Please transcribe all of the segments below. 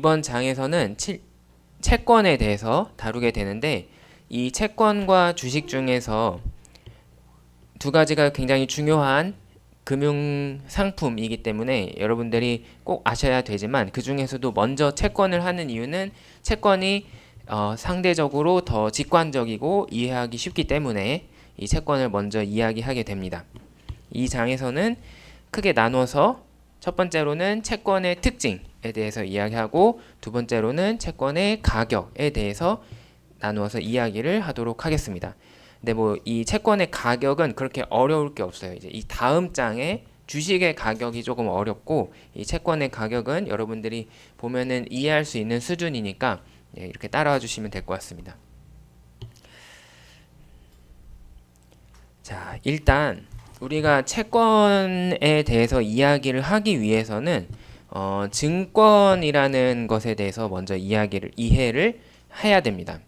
이번 장에서는 채권에 대해서 다루게 되는데, 이 채권과 주식 중에서 두 가지가 굉장히 중요한 금융 상품이기 때문에 여러분들이 꼭 아셔야 되지만, 그 중에서도 먼저 채권을 하는 이유는 채권이 상대적으로 더 직관적이고 이해하기 쉽기 때문에 이 채권을 먼저 이야기하게 됩니다. 이 장에서는 크게 나눠서 첫 번째로는 채권의 특징에 대해서 이야기하고, 두 번째로는 채권의 가격에 대해서 나누어서 이야기를 하도록 하겠습니다. 근데 뭐 이 채권의 가격은 그렇게 어려울 게 없어요. 이제 이 다음 장에 주식의 가격이 조금 어렵고, 이 채권의 가격은 여러분들이 보면은 이해할 수 있는 수준이니까 이렇게 따라와 주시면 될 것 같습니다. 자, 일단 우리가 채권에 대해서 이야기를 하기 위해서는 증권이라는 것에 대해서 먼저 이해를 해야 됩니다.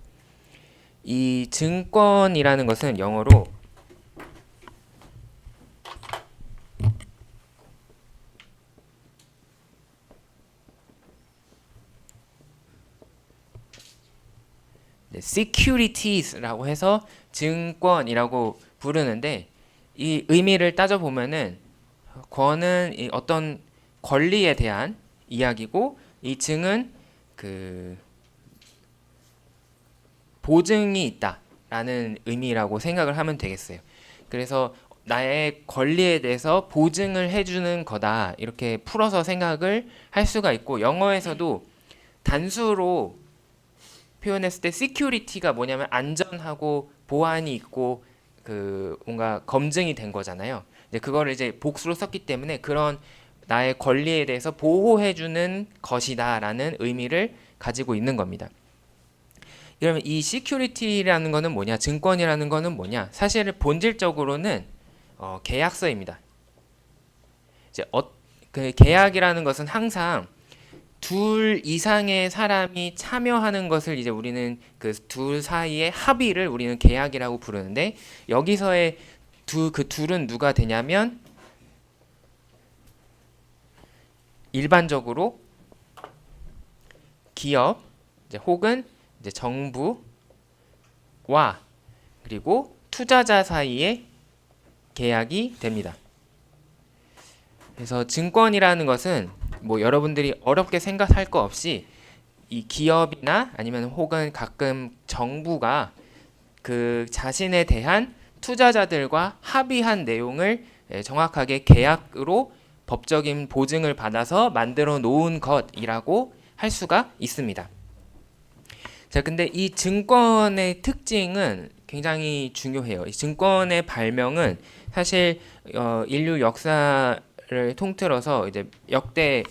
이 증권이라는 것은 영어로 securities라고 해서 증권이라고 부르는데, 이 의미를 따져보면은 권은 어떤 권리에 대한 이야기고, 이 증은 그 보증이 있다라는 의미라고 생각을 하면 되겠어요. 그래서 나의 권리에 대해서 보증을 해주는 거다, 이렇게 풀어서 생각을 할 수가 있고, 영어에서도 단수로 표현했을 때 security가 뭐냐면 안전하고 보안이 있고 그 뭔가 검증이 된 거잖아요. 이제 그거를 이제 복수로 썼기 때문에 그런 나의 권리에 대해서 보호해주는 것이다라는 의미를 가지고 있는 겁니다. 그러면 이 security라는 거는 뭐냐, 증권이라는 거는 뭐냐? 사실 본질적으로는 계약서입니다. 이제 그 계약이라는 것은 항상 둘 이상의 사람이 참여하는 것을 이제 우리는 그 둘 사이의 합의를 우리는 계약이라고 부르는데, 여기서의 그 둘은 누가 되냐면 일반적으로 기업 이제 혹은 이제 정부와 그리고 투자자 사이의 계약이 됩니다. 그래서 증권이라는 것은 뭐 여러분들이 어렵게 생각할 거 없이 이 기업이나 아니면 혹은 가끔 정부가 그 자신에 대한 투자자들과 합의한 내용을 정확하게 계약으로 법적인 보증을 받아서 만들어 놓은 것이라고 할 수가 있습니다. 자, 근데 이 증권의 특징은 굉장히 중요해요. 이 증권의 발명은 사실 인류 역사를 통틀어서 이제 역대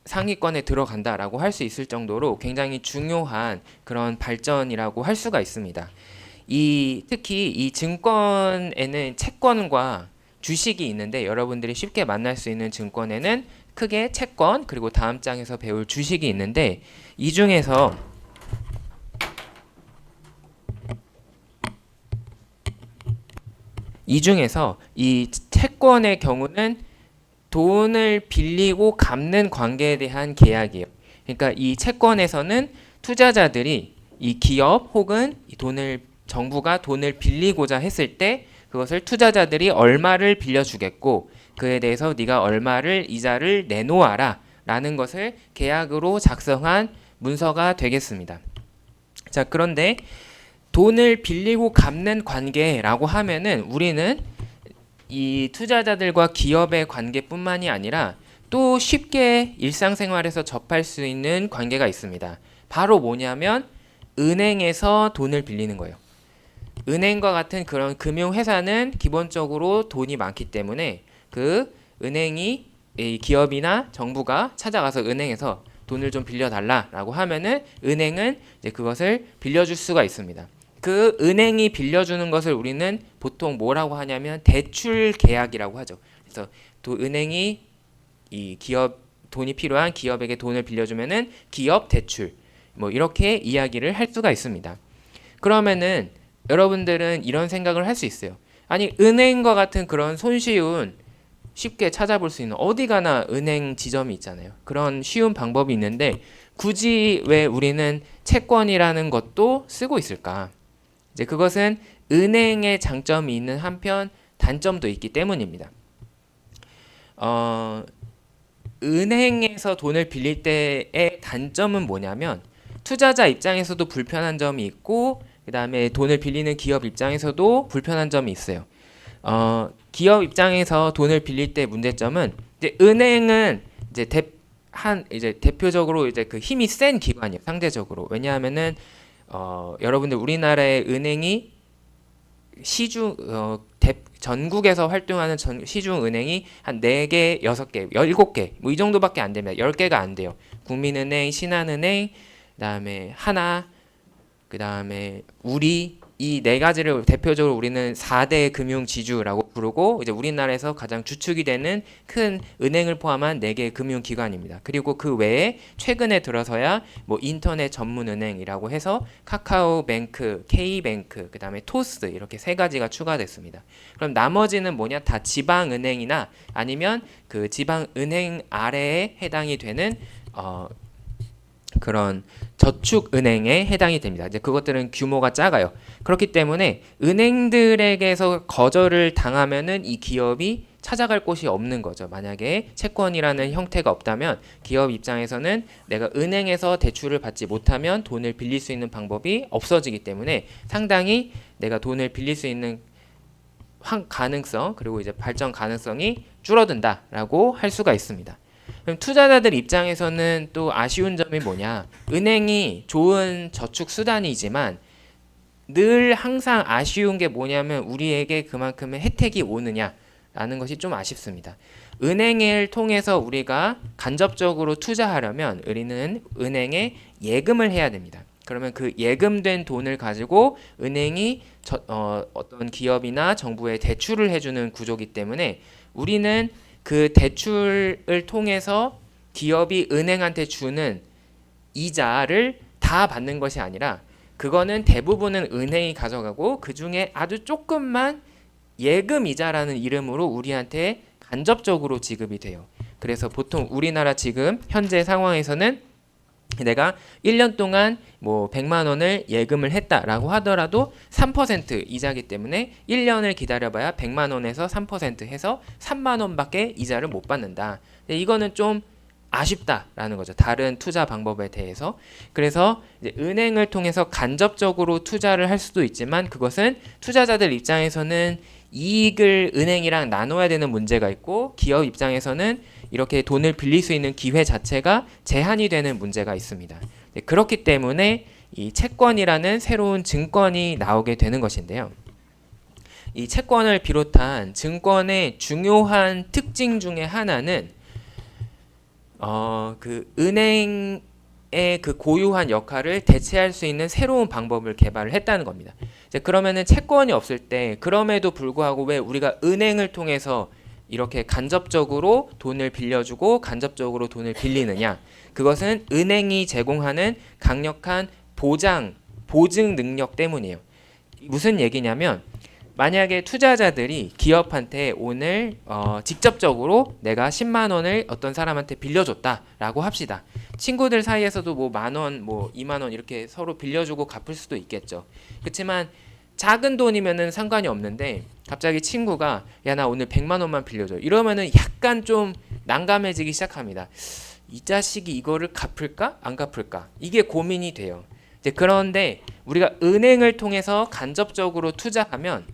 상위권에 들어간다라고 할 수 있을 정도로 굉장히 중요한 그런 발전이라고 할 수가 있습니다. 특히 이 증권에는 채권과 주식이 있는데, 여러분들이 쉽게 만날 수 있는 증권에는 크게 채권 그리고 다음 장에서 배울 주식이 있는데, 이 중에서 이 채권의 경우는 돈을 빌리고 갚는 관계에 대한 계약이에요. 그러니까 이 채권에서는 투자자들이 이 기업 혹은 정부가 돈을 빌리고자 했을 때 그것을 투자자들이 얼마를 빌려주겠고, 그에 대해서 네가 얼마를 이자를 내놓아라 라는 것을 계약으로 작성한 문서가 되겠습니다. 자, 그런데 돈을 빌리고 갚는 관계라고 하면은 우리는 이 투자자들과 기업의 관계뿐만이 아니라 또 쉽게 일상생활에서 접할 수 있는 관계가 있습니다. 바로 뭐냐면 은행에서 돈을 빌리는 거예요. 은행과 같은 그런 금융회사는 기본적으로 돈이 많기 때문에 그 은행이 기업이나 정부가 찾아가서 은행에서 돈을 좀 빌려달라라고 하면은 은행은 이제 그것을 빌려줄 수가 있습니다. 그 은행이 빌려주는 것을 우리는 보통 뭐라고 하냐면 대출 계약이라고 하죠. 그래서 또 은행이 이 돈이 필요한 기업에게 돈을 빌려주면은 기업 대출, 뭐 이렇게 이야기를 할 수가 있습니다. 그러면은 여러분들은 이런 생각을 할 수 있어요. 아니, 은행과 같은 그런 손쉬운 쉽게 찾아볼 수 있는 어디 가나 은행 지점이 있잖아요. 그런 쉬운 방법이 있는데 굳이 왜 우리는 채권이라는 것도 쓰고 있을까? 이제 그것은 은행의 장점이 있는 한편 단점도 있기 때문입니다. 은행에서 돈을 빌릴 때의 단점은 뭐냐면 투자자 입장에서도 불편한 점이 있고 그 다음에 돈을 빌리는 기업 입장에서도 불편한 점이 있어요. 기업 입장에서 돈을 빌릴 때 문제점은 이제 은행은 이제 대표적으로 이제 그 힘이 센 기관이에요. 상대적으로. 왜냐하면은 여러분들 우리나라의 은행이 전국에서 활동하는 시중 은행이 한 4개, 6개, 17개 뭐 이 정도밖에 안 됩니다. 10개가 안 돼요. 국민은행, 신한은행, 그다음에 하나, 그다음에 우리 이 네 가지를 대표적으로 우리는 4대 금융 지주라고 부르고 이제 우리나라에서 가장 주축이 되는 큰 은행을 포함한 4개의 금융 기관입니다. 그리고 그 외에 최근에 들어서야 뭐 인터넷 전문 은행이라고 해서 카카오뱅크, K뱅크, 그다음에 토스 이렇게 3가지가 추가됐습니다. 그럼 나머지는 뭐냐? 다 지방 은행이나 아니면 그 지방 은행 아래에 해당이 되는 그런 저축은행에 해당이 됩니다. 이제 그것들은 규모가 작아요. 그렇기 때문에 은행들에게서 거절을 당하면은 이 기업이 찾아갈 곳이 없는 거죠. 만약에 채권이라는 형태가 없다면 기업 입장에서는 내가 은행에서 대출을 받지 못하면 돈을 빌릴 수 있는 방법이 없어지기 때문에 상당히 내가 돈을 빌릴 수 있는 가능성 그리고 이제 발전 가능성이 줄어든다라고 할 수가 있습니다. 그럼 투자자들 입장에서는 또 아쉬운 점이 뭐냐? 은행이 좋은 저축 수단이지만 늘 항상 아쉬운 게 뭐냐면 우리에게 그만큼의 혜택이 오느냐라는 것이 좀 아쉽습니다. 은행을 통해서 우리가 간접적으로 투자하려면 우리는 은행에 예금을 해야 됩니다. 그러면 그 예금된 돈을 가지고 은행이 어떤 기업이나 정부에 대출을 해주는 구조이기 때문에 우리는 그 대출을 통해서 기업이 은행한테 주는 이자를 다 받는 것이 아니라 그거는 대부분은 은행이 가져가고 그 중에 아주 조금만 예금 이자라는 이름으로 우리한테 간접적으로 지급이 돼요. 그래서 보통 우리나라 지금 현재 상황에서는 내가 1년 동안 뭐 100만 원을 예금을 했다라고 하더라도 3% 이자기 때문에 1년을 기다려봐야 100만 원에서 3% 해서 3만 원밖에 이자를 못 받는다. 이거는 좀 아쉽다라는 거죠. 다른 투자 방법에 대해서. 그래서 이제 은행을 통해서 간접적으로 투자를 할 수도 있지만 그것은 투자자들 입장에서는 이익을 은행이랑 나눠야 되는 문제가 있고 기업 입장에서는 이렇게 돈을 빌릴 수 있는 기회 자체가 제한이 되는 문제가 있습니다. 그렇기 때문에 이 채권이라는 새로운 증권이 나오게 되는 것인데요. 이 채권을 비롯한 증권의 중요한 특징 중에 하나는 그 은행의 그 고유한 역할을 대체할 수 있는 새로운 방법을 개발을 했다는 겁니다. 이제 그러면은 채권이 없을 때 그럼에도 불구하고 왜 우리가 은행을 통해서 이렇게 간접적으로 돈을 빌려주고 간접적으로 돈을 빌리느냐? 그것은 은행이 제공하는 강력한 보증 능력 때문이에요. 무슨 얘기냐면 만약에 투자자들이 기업한테 오늘 직접적으로 내가 10만 원을 어떤 사람한테 빌려줬다라고 합시다. 친구들 사이에서도 뭐 만 원, 뭐 2만 원 이렇게 서로 빌려주고 갚을 수도 있겠죠. 그렇지만 작은 돈이면은 상관이 없는데 갑자기 친구가 야 나 오늘 100만 원만 빌려줘 이러면은 약간 좀 난감해지기 시작합니다. 이 자식이 이거를 갚을까 안 갚을까 이게 고민이 돼요. 이제 그런데 우리가 은행을 통해서 간접적으로 투자하면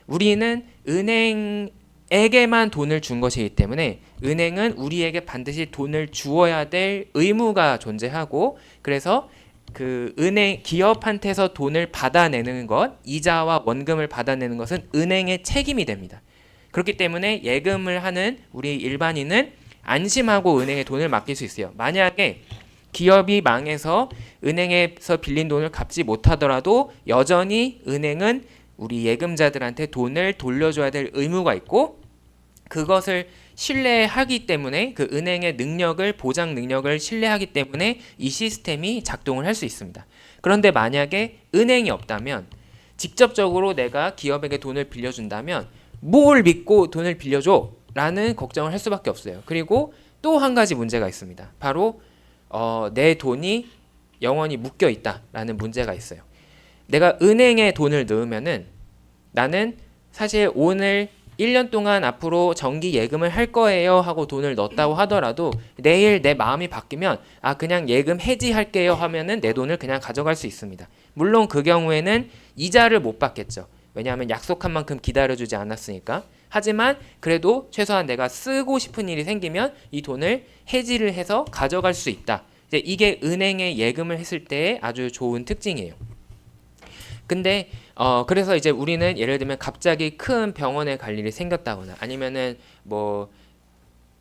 우리는 은행에게만 돈을 준 것이기 때문에 은행은 우리에게 반드시 돈을 주어야 될 의무가 존재하고 그래서 그 은행 기업한테서 돈을 받아내는 것, 이자와 원금을 받아내는 것은 은행의 책임이 됩니다. 그렇기 때문에 예금을 하는 우리 일반인은 안심하고 은행에 돈을 맡길 수 있어요. 만약에 기업이 망해서 은행에서 빌린 돈을 갚지 못하더라도 여전히 은행은 우리 예금자들한테 돈을 돌려줘야 될 의무가 있고 그것을 신뢰하기 때문에 그 은행의 능력을 보장 능력을 신뢰하기 때문에 이 시스템이 작동을 할 수 있습니다. 그런데 만약에 은행이 없다면 직접적으로 내가 기업에게 돈을 빌려준다면 뭘 믿고 돈을 빌려줘? 라는 걱정을 할 수밖에 없어요. 그리고 또 한 가지 문제가 있습니다. 바로 내 돈이 영원히 묶여 있다라는 문제가 있어요. 내가 은행에 돈을 넣으면은 나는 사실 오늘 1년 동안 앞으로 정기 예금을 할 거예요 하고 돈을 넣었다고 하더라도 내일 내 마음이 바뀌면 그냥 예금 해지할게요 하면은 내 돈을 그냥 가져갈 수 있습니다. 물론 그 경우에는 이자를 못 받겠죠. 왜냐하면 약속한 만큼 기다려주지 않았으니까. 하지만 그래도 최소한 내가 쓰고 싶은 일이 생기면 이 돈을 해지를 해서 가져갈 수 있다. 이제 이게 은행에 예금을 했을 때의 아주 좋은 특징이에요. 근데 그래서 이제 우리는 예를 들면 갑자기 큰 병원에 갈 일이 생겼다거나 아니면은 뭐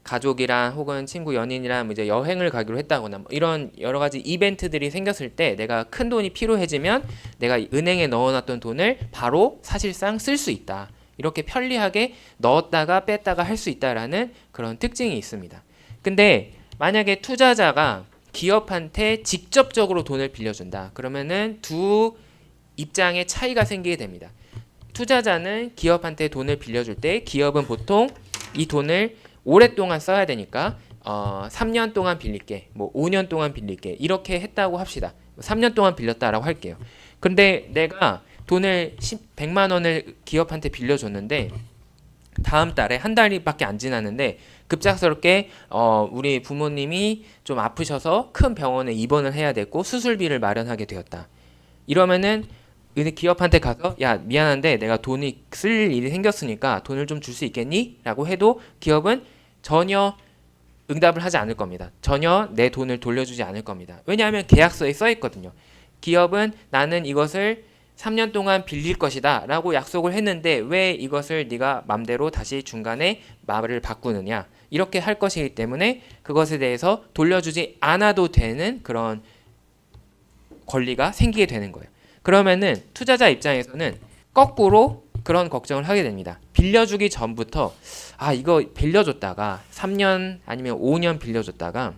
가족이랑 혹은 친구 연인이랑 이제 여행을 가기로 했다거나 뭐 이런 여러 가지 이벤트들이 생겼을 때 내가 큰 돈이 필요해지면 내가 은행에 넣어놨던 돈을 바로 사실상 쓸 수 있다. 이렇게 편리하게 넣었다가 뺐다가 할 수 있다라는 그런 특징이 있습니다. 근데 만약에 투자자가 기업한테 직접적으로 돈을 빌려준다. 그러면은 두 입장의 차이가 생기게 됩니다. 투자자는 기업한테 돈을 빌려줄 때 기업은 보통 이 돈을 오랫동안 써야 되니까 3년 동안 빌릴게, 뭐 5년 동안 빌릴게 이렇게 했다고 합시다. 3년 동안 빌렸다라고 할게요. 근데 내가 돈을 100만 원을 기업한테 빌려줬는데 다음 달에 한 달밖에 안 지났는데 급작스럽게 우리 부모님이 좀 아프셔서 큰 병원에 입원을 해야 됐고 수술비를 마련하게 되었다. 이러면은 기업한테 가서 야 미안한데 내가 돈이 쓸 일이 생겼으니까 돈을 좀 줄 수 있겠니? 라고 해도 기업은 전혀 응답을 하지 않을 겁니다. 전혀 내 돈을 돌려주지 않을 겁니다. 왜냐하면 계약서에 써 있거든요. 기업은 나는 이것을 3년 동안 빌릴 것이다 라고 약속을 했는데 왜 이것을 네가 맘대로 다시 중간에 말을 바꾸느냐 이렇게 할 것이기 때문에 그것에 대해서 돌려주지 않아도 되는 그런 권리가 생기게 되는 거예요. 그러면은 투자자 입장에서는 거꾸로 그런 걱정을 하게 됩니다. 빌려주기 전부터 이거 빌려줬다가 3년 아니면 5년 빌려줬다가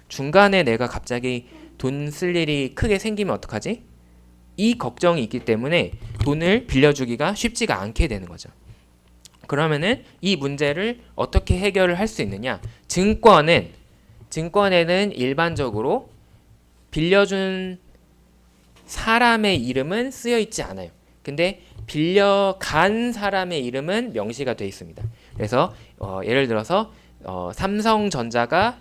중간에 내가 갑자기 돈 쓸 일이 크게 생기면 어떡하지? 이 걱정이 있기 때문에 돈을 빌려주기가 쉽지가 않게 되는 거죠. 그러면은 이 문제를 어떻게 해결을 할 수 있느냐? 증권에는 일반적으로 빌려준 사람의 이름은 쓰여 있지 않아요. 근데 빌려간 사람의 이름은 명시가 되어 있습니다. 그래서 예를 들어서 삼성전자가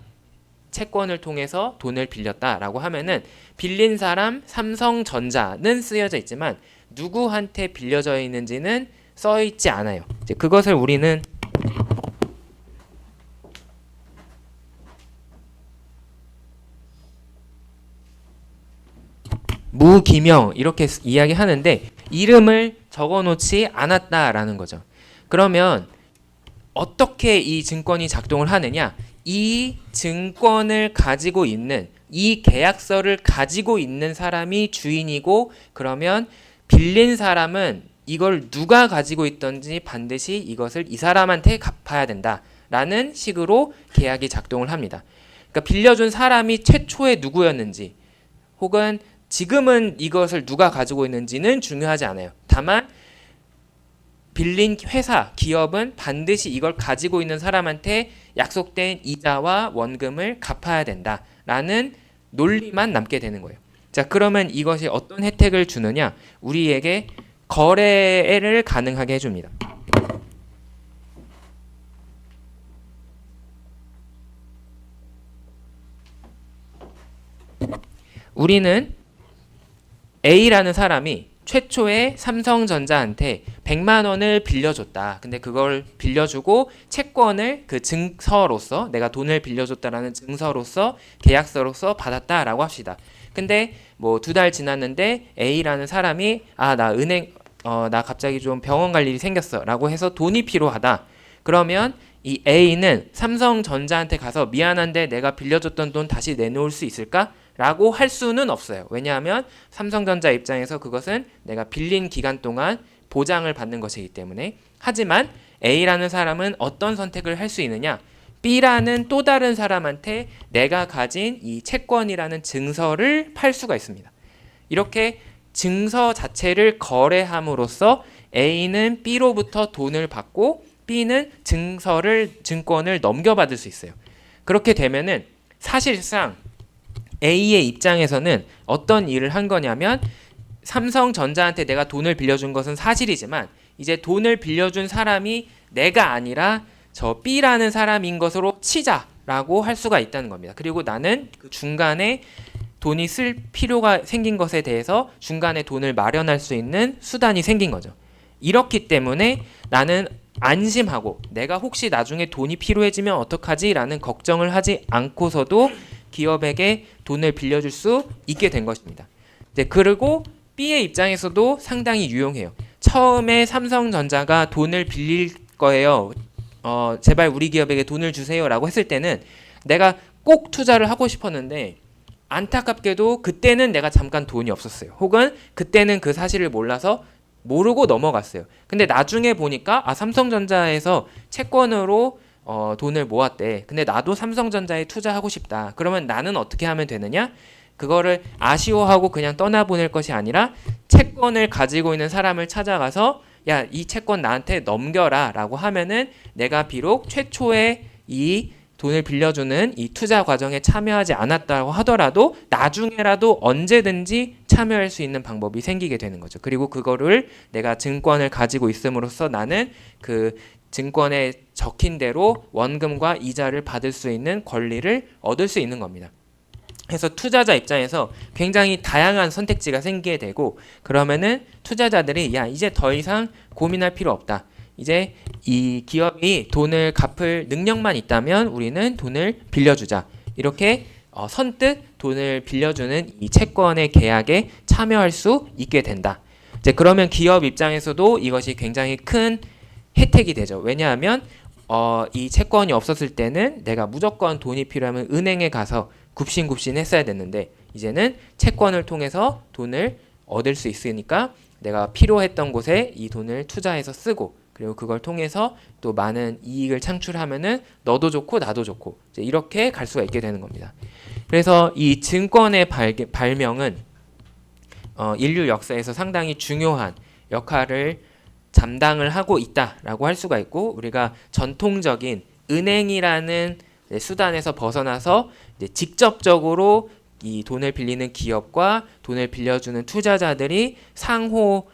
채권을 통해서 돈을 빌렸다라고 하면은 빌린 사람 삼성전자는 쓰여져 있지만 누구한테 빌려져 있는지는 써 있지 않아요. 이제 그것을 우리는 무기명 이렇게 이야기하는데 이름을 적어놓지 않았다라는 거죠. 그러면 어떻게 이 증권이 작동을 하느냐? 이 증권을 가지고 있는 이 계약서를 가지고 있는 사람이 주인이고 그러면 빌린 사람은 이걸 누가 가지고 있던지 반드시 이것을 이 사람한테 갚아야 된다라는 식으로 계약이 작동을 합니다. 그러니까 빌려준 사람이 최초에 누구였는지 혹은 지금은 이것을 누가 가지고 있는지는 중요하지 않아요. 다만 빌린 회사, 기업은 반드시 이걸 가지고 있는 사람한테 약속된 이자와 원금을 갚아야 된다라는 논리만 남게 되는 거예요. 자, 그러면 이것이 어떤 혜택을 주느냐? 우리에게 거래를 가능하게 해줍니다. 우리는 A라는 사람이 최초에 삼성전자한테 100만 원을 빌려줬다. 근데 그걸 빌려주고 채권을 그 증서로서 내가 돈을 빌려줬다라는 증서로서 계약서로서 받았다라고 합시다. 근데 뭐 2달 지났는데 A라는 사람이 나 갑자기 좀 병원 갈 일이 생겼어라고 해서 돈이 필요하다. 그러면 이 A는 삼성전자한테 가서 미안한데 내가 빌려줬던 돈 다시 내놓을 수 있을까? 라고 할 수는 없어요. 왜냐하면 삼성전자 입장에서 그것은 내가 빌린 기간 동안 보장을 받는 것이기 때문에. 하지만 A라는 사람은 어떤 선택을 할 수 있느냐? B라는 또 다른 사람한테 내가 가진 이 채권이라는 증서를 팔 수가 있습니다. 이렇게 증서 자체를 거래함으로써 A는 B로부터 돈을 받고 B는 증권을 넘겨받을 수 있어요. 그렇게 되면은 사실상 A의 입장에서는 어떤 일을 한 거냐면 삼성전자한테 내가 돈을 빌려준 것은 사실이지만 이제 돈을 빌려준 사람이 내가 아니라 저 B라는 사람인 것으로 치자라고 할 수가 있다는 겁니다. 그리고 나는 그 중간에 돈이 쓸 필요가 생긴 것에 대해서 중간에 돈을 마련할 수 있는 수단이 생긴 거죠. 이렇기 때문에 나는 안심하고 내가 혹시 나중에 돈이 필요해지면 어떡하지? 라는 걱정을 하지 않고서도 기업에게 돈을 빌려줄 수 있게 된 것입니다. 그리고 B의 입장에서도 상당히 유용해요. 처음에 삼성전자가 돈을 빌릴 거예요. 제발 우리 기업에게 돈을 주세요 라고 했을 때는 내가 꼭 투자를 하고 싶었는데 안타깝게도 그때는 내가 잠깐 돈이 없었어요. 혹은 그때는 그 사실을 몰라서 모르고 넘어갔어요. 근데 나중에 보니까 삼성전자에서 채권으로 돈을 모았대. 근데 나도 삼성전자에 투자하고 싶다. 그러면 나는 어떻게 하면 되느냐? 그거를 아쉬워하고 그냥 떠나보낼 것이 아니라 채권을 가지고 있는 사람을 찾아가서 야, 이 채권 나한테 넘겨라 라고 하면은 내가 비록 최초에 이 돈을 빌려주는 이 투자 과정에 참여하지 않았다고 하더라도 나중에라도 언제든지 참여할 수 있는 방법이 생기게 되는 거죠. 그리고 그거를 내가 증권을 가지고 있음으로써 나는 그 증권에 적힌 대로 원금과 이자를 받을 수 있는 권리를 얻을 수 있는 겁니다. 그래서 투자자 입장에서 굉장히 다양한 선택지가 생기게 되고 그러면은 투자자들이 야 이제 더 이상 고민할 필요 없다. 이제 이 기업이 돈을 갚을 능력만 있다면 우리는 돈을 빌려주자. 이렇게 선뜻 돈을 빌려주는 이 채권의 계약에 참여할 수 있게 된다. 이제 그러면 기업 입장에서도 이것이 굉장히 큰 혜택이 되죠. 왜냐하면 이 채권이 없었을 때는 내가 무조건 돈이 필요하면 은행에 가서 굽신굽신 했어야 됐는데 이제는 채권을 통해서 돈을 얻을 수 있으니까 내가 필요했던 곳에 이 돈을 투자해서 쓰고 그리고 그걸 통해서 또 많은 이익을 창출하면은 너도 좋고 나도 좋고 이제 이렇게 갈 수가 있게 되는 겁니다. 그래서 이 증권의 발명은 인류 역사에서 상당히 중요한 역할을 담당을 하고 있다라고 할 수가 있고 우리가 전통적인 은행이라는 수단에서 벗어나서 이제 직접적으로 이 돈을 빌리는 기업과 돈을 빌려주는 투자자들이 상호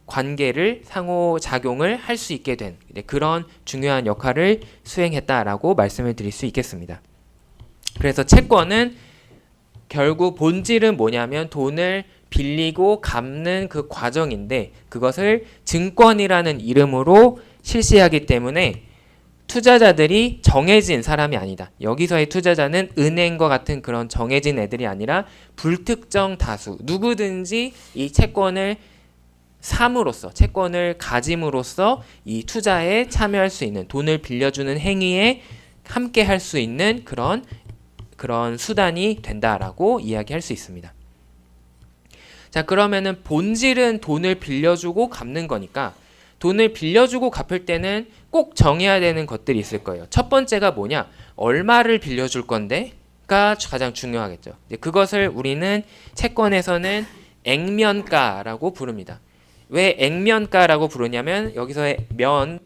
관계를 상호작용을 할 수 있게 된 그런 중요한 역할을 수행했다라고 말씀을 드릴 수 있겠습니다. 그래서 채권은 결국 본질은 뭐냐면 돈을 빌리고 갚는 그 과정인데 그것을 증권이라는 이름으로 실시하기 때문에 투자자들이 정해진 사람이 아니다. 여기서의 투자자는 은행과 같은 그런 정해진 애들이 아니라 불특정 다수 누구든지 이 채권을 삼으로써 채권을 가짐으로써 이 투자에 참여할 수 있는 돈을 빌려주는 행위에 함께 할 수 있는 그런 수단이 된다라고 이야기할 수 있습니다. 자, 그러면은 본질은 돈을 빌려주고 갚는 거니까 돈을 빌려주고 갚을 때는 꼭 정해야 되는 것들이 있을 거예요. 첫 번째가 뭐냐? 얼마를 빌려줄 건데가 가장 중요하겠죠. 그것을 우리는 채권에서는 액면가라고 부릅니다. 왜 액면가라고 부르냐면 여기서의 면은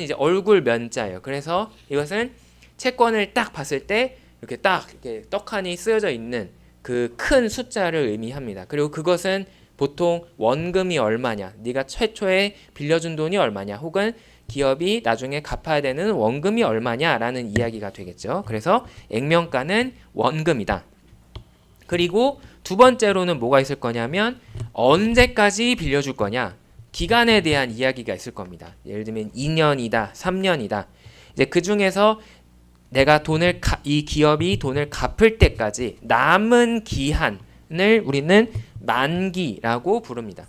이제 얼굴 면자예요. 그래서 이것은 채권을 딱 봤을 때 이렇게 딱 이렇게 떡하니 쓰여져 있는 그 큰 숫자를 의미합니다. 그리고 그것은 보통 원금이 얼마냐, 네가 최초에 빌려준 돈이 얼마냐, 혹은 기업이 나중에 갚아야 되는 원금이 얼마냐라는 이야기가 되겠죠. 그래서 액면가는 원금이다. 그리고 두 번째로는 뭐가 있을 거냐면 언제까지 빌려줄 거냐, 기간에 대한 이야기가 있을 겁니다. 예를 들면 2년이다, 3년이다. 이제 그 중에서 내가 이 기업이 돈을 갚을 때까지 남은 기한을 우리는 만기라고 부릅니다.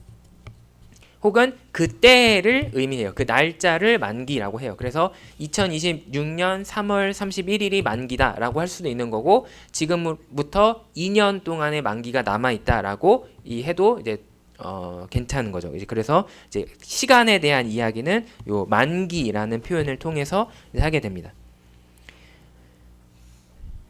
혹은 그때를 의미해요. 그 날짜를 만기라고 해요. 그래서 2026년 3월 31일이 만기다라고 할 수도 있는 거고 지금부터 2년 동안의 만기가 남아 있다라고 해도 이제 괜찮은 거죠. 그래서 이제 시간에 대한 이야기는 요 만기라는 표현을 통해서 하게 됩니다.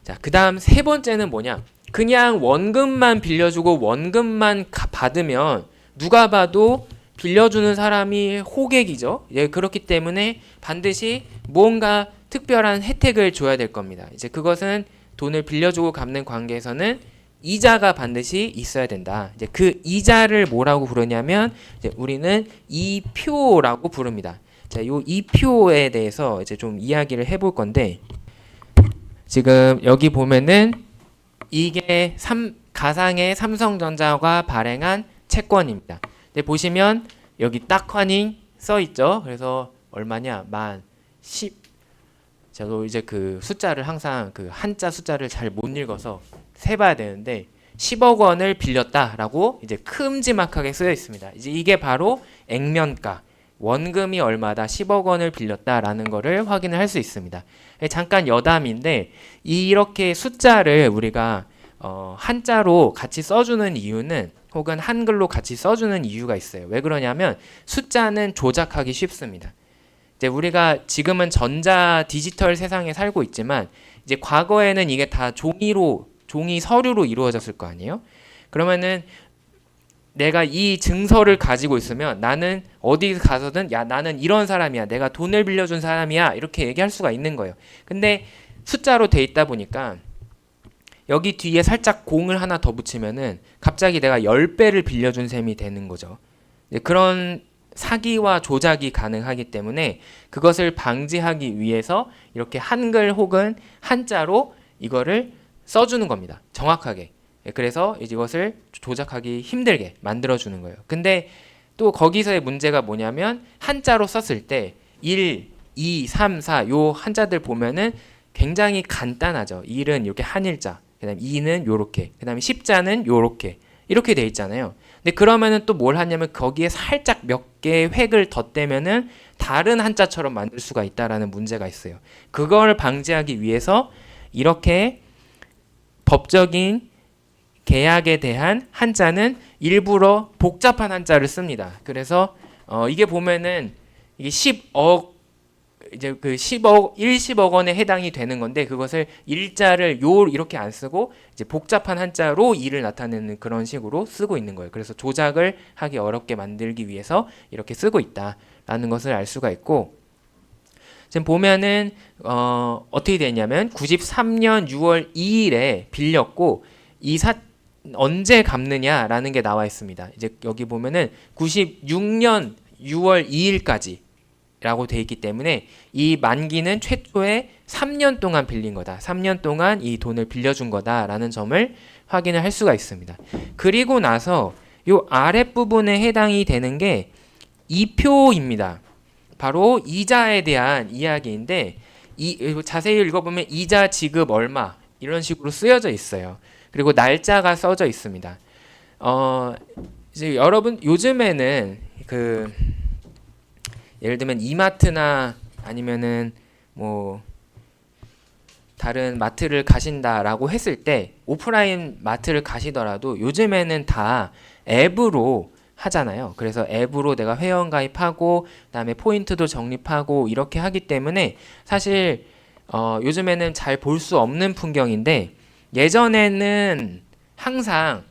자, 그다음 세 번째는 뭐냐? 그냥 원금만 빌려주고 원금만 받으면 누가 봐도 빌려주는 사람이 호객이죠. 예, 그렇기 때문에 반드시 뭔가 특별한 혜택을 줘야 될 겁니다. 이제 그것은 돈을 빌려주고 갚는 관계에서는 이자가 반드시 있어야 된다. 이제 그 이자를 뭐라고 부르냐면 이제 우리는 이표라고 부릅니다. 자, 요 이표에 대해서 이제 좀 이야기를 해볼 건데 지금 여기 보면은 이게 가상의 삼성전자가 발행한 채권입니다. 근데 보시면 여기 딱환이 써 있죠. 그래서 얼마냐? 10. 저도 이제 그 숫자를 항상 그 한자 숫자를 잘 못 읽어서 세봐야 되는데 10억 원을 빌렸다라고 이제 큼지막하게 쓰여 있습니다. 이제 이게 바로 액면가, 원금이 얼마다 10억 원을 빌렸다라는 거를 확인을 할 수 있습니다. 잠깐 여담인데 이렇게 숫자를 우리가 한자로 같이 써주는 이유는 혹은 한글로 같이 써주는 이유가 있어요. 왜 그러냐면 숫자는 조작하기 쉽습니다. 이제 우리가 지금은 전자 디지털 세상에 살고 있지만 이제 과거에는 이게 다 종이 서류로 이루어졌을 거 아니에요? 그러면은 내가 이 증서를 가지고 있으면 나는 어디 가서든 야 나는 이런 사람이야, 내가 돈을 빌려준 사람이야 이렇게 얘기할 수가 있는 거예요. 근데 숫자로 돼 있다 보니까 여기 뒤에 살짝 공을 하나 더 붙이면은 갑자기 내가 10배를 빌려준 셈이 되는 거죠. 그런 사기와 조작이 가능하기 때문에 그것을 방지하기 위해서 이렇게 한글 혹은 한자로 이거를 써주는 겁니다. 정확하게. 그래서 이것을 조작하기 힘들게 만들어주는 거예요. 근데 또 거기서의 문제가 뭐냐면 한자로 썼을 때 1, 2, 3, 4 요 한자들 보면은 굉장히 간단하죠. 1은 이렇게 한일자, 그 다음에 2는 요렇게, 그 다음에 십자는 요렇게 이렇게 돼 있잖아요. 근데 그러면은 또 뭘 하냐면 거기에 살짝 몇 개의 획을 덧대면은 다른 한자처럼 만들 수가 있다라는 문제가 있어요. 그걸 방지하기 위해서 이렇게 법적인 계약에 대한 한자는 일부러 복잡한 한자를 씁니다. 그래서 이게 보면은 이게 10억 이제 그 10억 원에 해당이 되는 건데 그것을 일자를 이렇게 안 쓰고 이제 복잡한 한자로 일을 나타내는 그런 식으로 쓰고 있는 거예요. 그래서 조작을 하기 어렵게 만들기 위해서 이렇게 쓰고 있다라는 것을 알 수가 있고 지금 보면은 어떻게 되냐면 93년 6월 2일에 빌렸고 언제 갚느냐라는 게 나와 있습니다. 이제 여기 보면은 96년 6월 2일까지 라고 돼 있기 때문에 이 만기는 최초에 3년 동안 빌린 거다. 3년 동안 이 돈을 빌려준 거다라는 점을 확인을 할 수가 있습니다. 그리고 나서 요 아랫부분에 해당이 되는 게 이표입니다. 바로 이자에 대한 이야기인데 자세히 읽어보면 이자 지급 얼마 이런 식으로 쓰여져 있어요. 그리고 날짜가 써져 있습니다. 이제 여러분 요즘에는 예를 들면 이마트나 아니면은 뭐 다른 마트를 가신다라고 했을 때 오프라인 마트를 가시더라도 요즘에는 다 앱으로 하잖아요. 그래서 앱으로 내가 회원 가입하고 그다음에 포인트도 적립하고 이렇게 하기 때문에 사실 요즘에는 잘 볼 수 없는 풍경인데 예전에는 항상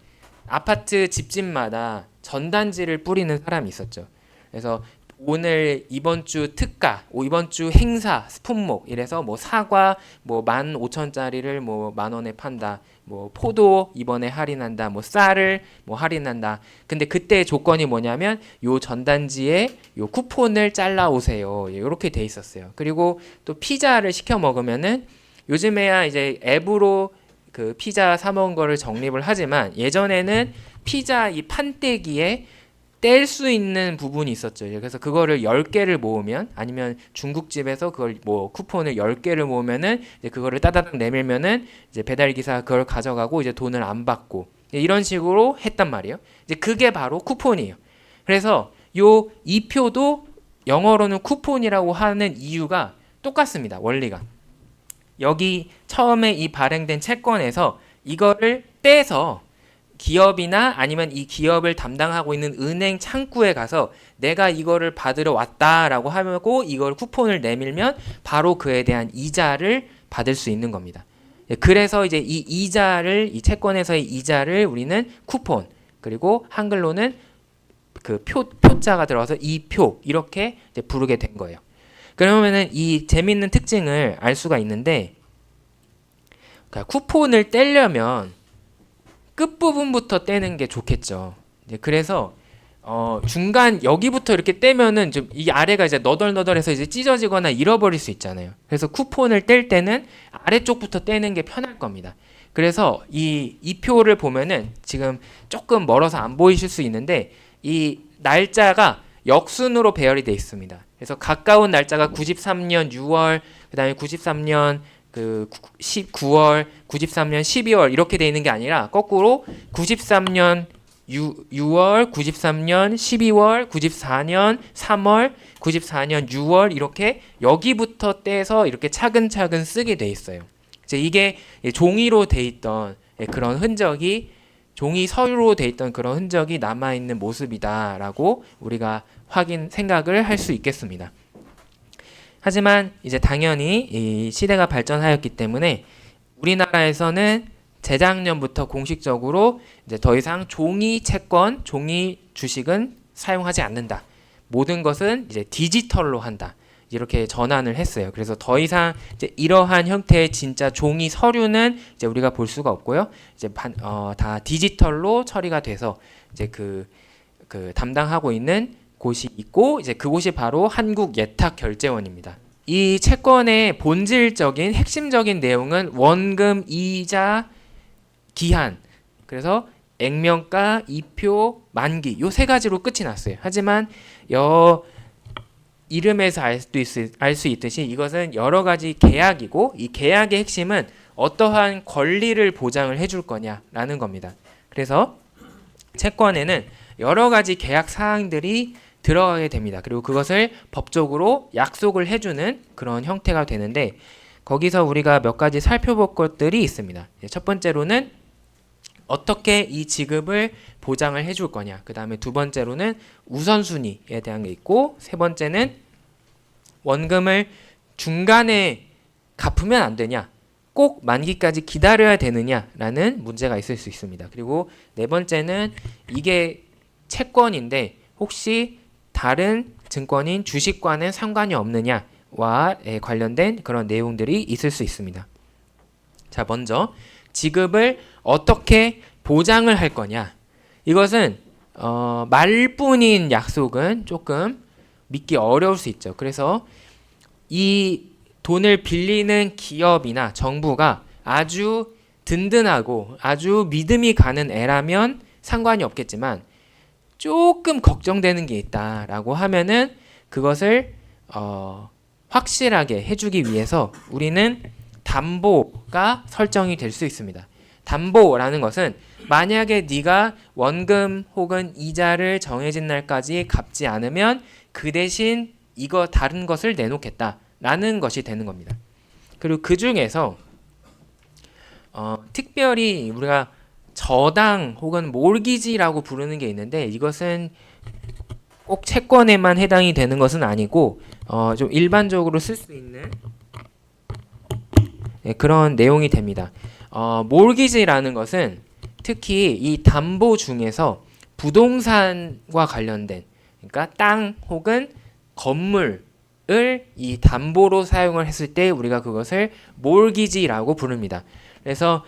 아파트 집집마다 전단지를 뿌리는 사람이 있었죠. 그래서 오늘 이번 주 특가, 이번 주 행사, 품목 이래서 뭐 사과 뭐 15,000짜리를 뭐 10,000원에 판다. 뭐 포도 이번에 할인한다. 뭐 쌀을 뭐 할인한다. 근데 그때 조건이 뭐냐면 요 전단지에 요 쿠폰을 잘라 오세요. 이렇게 돼 있었어요. 그리고 또 피자를 시켜 먹으면은 요즘에야 이제 앱으로 그 피자 사 먹은 거를 적립을 하지만 예전에는 피자 이 판때기에 뗄 수 있는 부분이 있었죠. 그래서 그거를 10개를 모으면 아니면 중국집에서 그걸 뭐 쿠폰을 10개를 모으면은 이제 그거를 따다닥 내밀면은 이제 배달기사가 그걸 가져가고 이제 돈을 안 받고 이런 식으로 했단 말이에요. 이제 그게 바로 쿠폰이에요. 그래서 요 이표도 영어로는 쿠폰이라고 하는 이유가 똑같습니다. 원리가. 여기 처음에 이 발행된 채권에서 이거를 떼서 기업이나 아니면 이 기업을 담당하고 있는 은행 창구에 가서 내가 이거를 받으러 왔다라고 하고 이걸 쿠폰을 내밀면 바로 그에 대한 이자를 받을 수 있는 겁니다. 그래서 이제 이 채권에서의 이자를 우리는 쿠폰, 그리고 한글로는 그 표자가 들어가서 이표 이렇게 이제 부르게 된 거예요. 그러면은 이 재밌는 특징을 알 수가 있는데, 그러니까 쿠폰을 떼려면 끝부분부터 떼는 게 좋겠죠. 이제 그래서 중간 여기부터 이렇게 떼면은 좀 이 아래가 이제 너덜너덜해서 이제 찢어지거나 잃어버릴 수 있잖아요. 그래서 쿠폰을 뗄 때는 아래쪽부터 떼는 게 편할 겁니다. 그래서 이 표를 보면은 지금 조금 멀어서 안 보이실 수 있는데 이 날짜가 역순으로 배열이 되어 있습니다. 그래서 가까운 날짜가 93년 6월, 그다음에 93년 그 9월, 93년 12월 이렇게 되어 있는 게 아니라 거꾸로 93년 6월, 93년 12월, 94년 3월, 94년 6월 이렇게 여기부터 떼서 이렇게 차근차근 쓰게 돼 있어요. 이제 이게 종이로 돼 있던 그런 흔적이 종이 서류로 돼 있던 그런 흔적이 남아 있는 모습이다라고 우리가 생각을 할 수 있겠습니다. 하지만 이제 당연히 이 시대가 발전하였기 때문에 우리나라에서는 재작년부터 공식적으로 이제 더 이상 종이 채권, 종이 주식은 사용하지 않는다. 모든 것은 이제 디지털로 한다. 이렇게 전환을 했어요. 그래서 더 이상 이제 이러한 형태의 진짜 종이 서류는 이제 우리가 볼 수가 없고요. 이제 다 디지털로 처리가 돼서 이제 그 담당하고 있는 곳이 있고 이제 그곳이 바로 한국예탁결제원입니다. 이 채권의 본질적인 핵심적인 내용은 원금, 이자, 기한, 그래서 액면가, 이표, 만기 요 세 가지로 끝이 났어요. 하지만 이름에서 알 수 있듯이 이것은 여러 가지 계약이고 이 계약의 핵심은 어떠한 권리를 보장을 해줄 거냐라는 겁니다. 그래서 채권에는 여러 가지 계약 사항들이 들어가게 됩니다. 그리고 그것을 법적으로 약속을 해주는 그런 형태가 되는데 거기서 우리가 몇 가지 살펴볼 것들이 있습니다. 첫 번째로는 어떻게 이 지급을 보장을 해줄 거냐. 그 다음에 두 번째로는 우선순위에 대한 게 있고 세 번째는 원금을 중간에 갚으면 안 되냐. 꼭 만기까지 기다려야 되느냐라는 문제가 있을 수 있습니다. 그리고 네 번째는 이게 채권인데 혹시 다른 증권인 주식과는 상관이 없느냐와 관련된 그런 내용들이 있을 수 있습니다. 자, 먼저 지급을 어떻게 보장을 할 거냐. 이것은 말뿐인 약속은 조금 믿기 어려울 수 있죠. 그래서 이 돈을 빌리는 기업이나 정부가 아주 든든하고 아주 믿음이 가는 애라면 상관이 없겠지만 조금 걱정되는 게 있다라고 하면은 그것을 확실하게 해주기 위해서 우리는 담보가 설정이 될 수 있습니다. 담보라는 것은 만약에 네가 원금 혹은 이자를 정해진 날까지 갚지 않으면 그 대신 이거 다른 것을 내놓겠다라는 것이 되는 겁니다. 그리고 그 중에서 특별히 우리가 저당 혹은 몰기지라고 부르는 게 있는데 이것은 꼭 채권에만 해당이 되는 것은 아니고 좀 일반적으로 쓸 수 있는 그런 내용이 됩니다. 몰기지라는 것은 특히 이 담보 중에서 부동산과 관련된 그러니까 땅 혹은 건물을 이 담보로 사용을 했을 때 우리가 그것을 몰기지라고 부릅니다. 그래서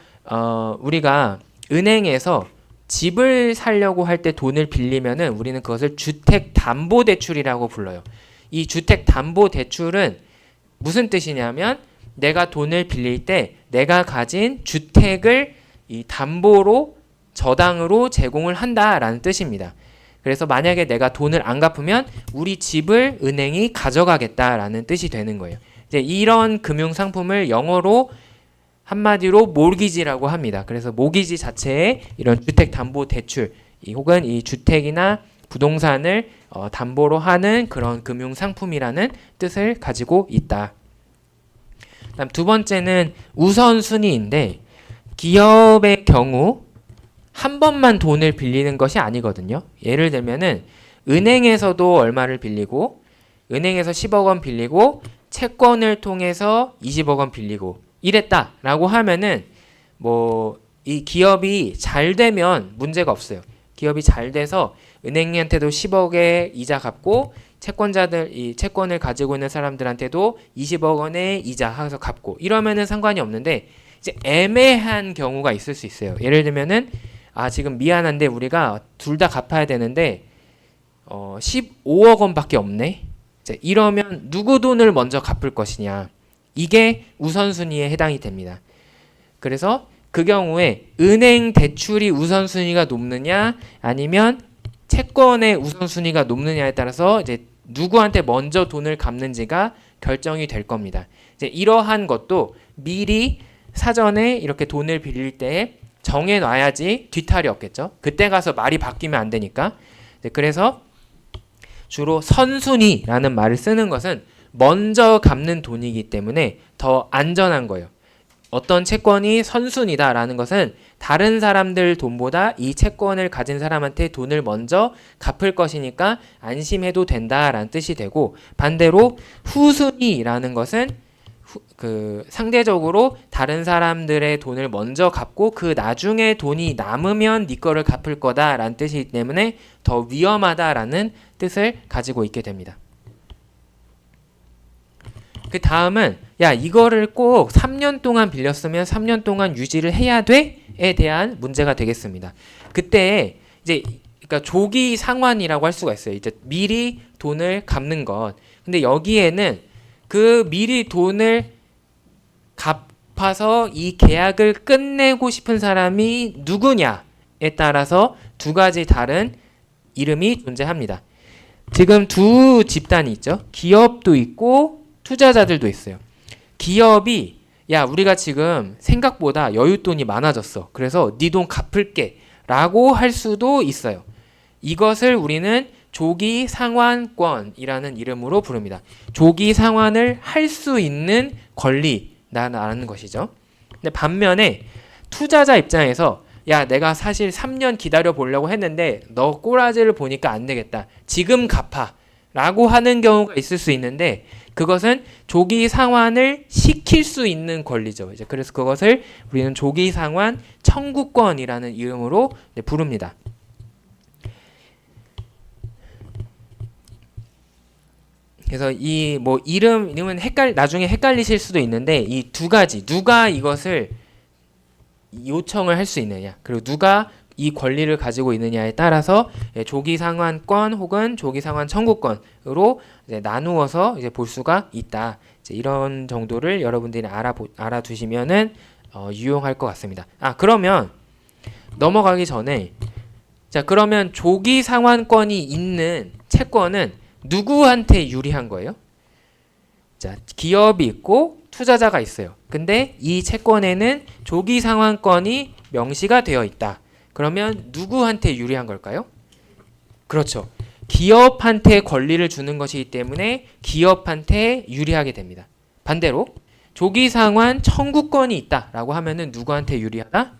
우리가 은행에서 집을 사려고 할 때 돈을 빌리면은 우리는 그것을 주택담보대출이라고 불러요. 이 주택담보대출은 무슨 뜻이냐면 내가 돈을 빌릴 때 내가 가진 주택을 이 담보로 저당으로 제공을 한다라는 뜻입니다. 그래서 만약에 내가 돈을 안 갚으면 우리 집을 은행이 가져가겠다라는 뜻이 되는 거예요. 이제 이런 금융 상품을 영어로 한마디로 몰기지라고 합니다. 그래서 모기지 자체에 이런 주택담보대출 혹은 이 주택이나 부동산을 담보로 하는 그런 금융 상품이라는 뜻을 가지고 있다. 다음 두 번째는 우선순위인데 기업의 경우 한 번만 돈을 빌리는 것이 아니거든요. 예를 들면은 은행에서도 얼마를 빌리고 은행에서 10억 원 빌리고 채권을 통해서 20억 원 빌리고 이랬다라고 하면은 뭐 이 기업이 잘 되면 문제가 없어요. 기업이 잘 돼서 은행한테도 10억의 이자 갚고 채권자들 이 채권을 가지고 있는 사람들한테도 20억 원의 이자 해서 갚고 이러면은 상관이 없는데 이제 애매한 경우가 있을 수 있어요. 예를 들면은 지금 미안한데 우리가 둘 다 갚아야 되는데 15억 원밖에 없네. 이제 이러면 누구 돈을 먼저 갚을 것이냐. 이게 우선순위에 해당이 됩니다. 그래서 그 경우에 은행 대출이 우선순위가 높느냐 아니면 채권의 우선순위가 높느냐에 따라서 이제 누구한테 먼저 돈을 갚는지가 결정이 될 겁니다. 이제 이러한 것도 미리 사전에 이렇게 돈을 빌릴 때 정해놔야지 뒤탈이 없겠죠. 그때 가서 말이 바뀌면 안 되니까. 그래서 주로 선순위라는 말을 쓰는 것은 먼저 갚는 돈이기 때문에 더 안전한 거예요. 어떤 채권이 선순위다라는 것은 다른 사람들 돈보다 이 채권을 가진 사람한테 돈을 먼저 갚을 것이니까 안심해도 된다라는 뜻이 되고, 반대로 후순위라는 것은 상대적으로 다른 사람들의 돈을 먼저 갚고 그 나중에 돈이 남으면 네 거를 갚을 거다라는 뜻이기 때문에 더 위험하다라는 뜻을 가지고 있게 됩니다. 그 다음은 이거를 꼭 3년 동안 빌렸으면 3년 동안 유지를 해야 돼?에 대한 문제가 되겠습니다. 그때 이제 그러니까 조기 상환이라고 할 수가 있어요. 이제 미리 돈을 갚는 것. 근데 여기에는 그 미리 돈을 갚아서 이 계약을 끝내고 싶은 사람이 누구냐에 따라서 두 가지 다른 이름이 존재합니다. 지금 두 집단이 있죠. 기업도 있고 투자자들도 있어요. 기업이 우리가 지금 생각보다 여윳돈이 많아졌어. 그래서 네 돈 갚을게 라고 할 수도 있어요. 이것을 우리는 조기 상환권이라는 이름으로 부릅니다. 조기 상환을 할 수 있는 권리라는 것이죠. 근데 반면에 투자자 입장에서 내가 사실 3년 기다려 보려고 했는데 너 꼬라지를 보니까 안 되겠다. 지금 갚아 라고 하는 경우가 있을 수 있는데 그것은 조기 상환을 시킬 수 있는 권리죠. 이제 그래서 그것을 우리는 조기 상환 청구권이라는 이름으로 부릅니다. 그래서 이 이름은 나중에 헷갈리실 수도 있는데 이 두 가지 누가 이것을 요청을 할 수 있느냐 그리고 누가 이 권리를 가지고 있느냐에 따라서 조기 상환권 혹은 조기 상환 청구권으로 나누어서 볼 수가 있다. 이런 정도를 여러분들이 알아두시면은 유용할 것 같습니다. 그러면 넘어가기 전에 그러면 조기 상환권이 있는 채권은 누구한테 유리한 거예요? 기업이 있고 투자자가 있어요. 근데 이 채권에는 조기 상환권이 명시가 되어 있다. 그러면 누구한테 유리한 걸까요? 그렇죠. 기업한테 권리를 주는 것이기 때문에 기업한테 유리하게 됩니다. 반대로 조기 상환 청구권이 있다라고 하면은 누구한테 유리하다?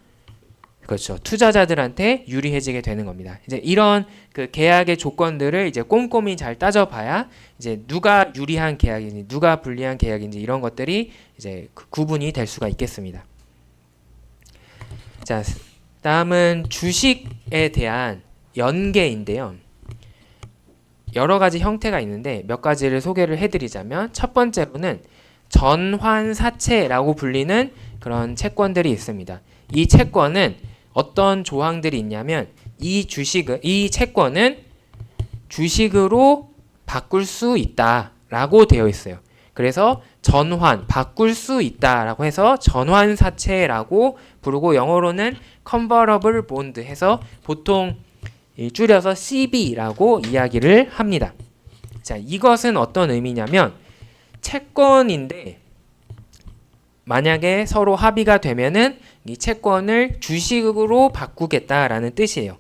그렇죠. 투자자들한테 유리해지게 되는 겁니다. 이제 이런 계약의 조건들을 이제 꼼꼼히 잘 따져봐야 이제 누가 유리한 계약인지 누가 불리한 계약인지 이런 것들이 이제 구분이 될 수가 있겠습니다. 자, 다음은 주식에 대한 연계인데요. 여러 가지 형태가 있는데 몇 가지를 소개를 해드리자면 첫 번째로는 전환사채라고 불리는 그런 채권들이 있습니다. 이 채권은 어떤 조항들이 있냐면 이 채권은 주식으로 바꿀 수 있다라고 되어 있어요. 그래서 바꿀 수 있다라고 해서 전환사채라고 부르고 영어로는 convertible bond 해서 보통 줄여서 CB라고 이야기를 합니다. 자, 이것은 어떤 의미냐면 채권인데 만약에 서로 합의가 되면은 이 채권을 주식으로 바꾸겠다라는 뜻이에요.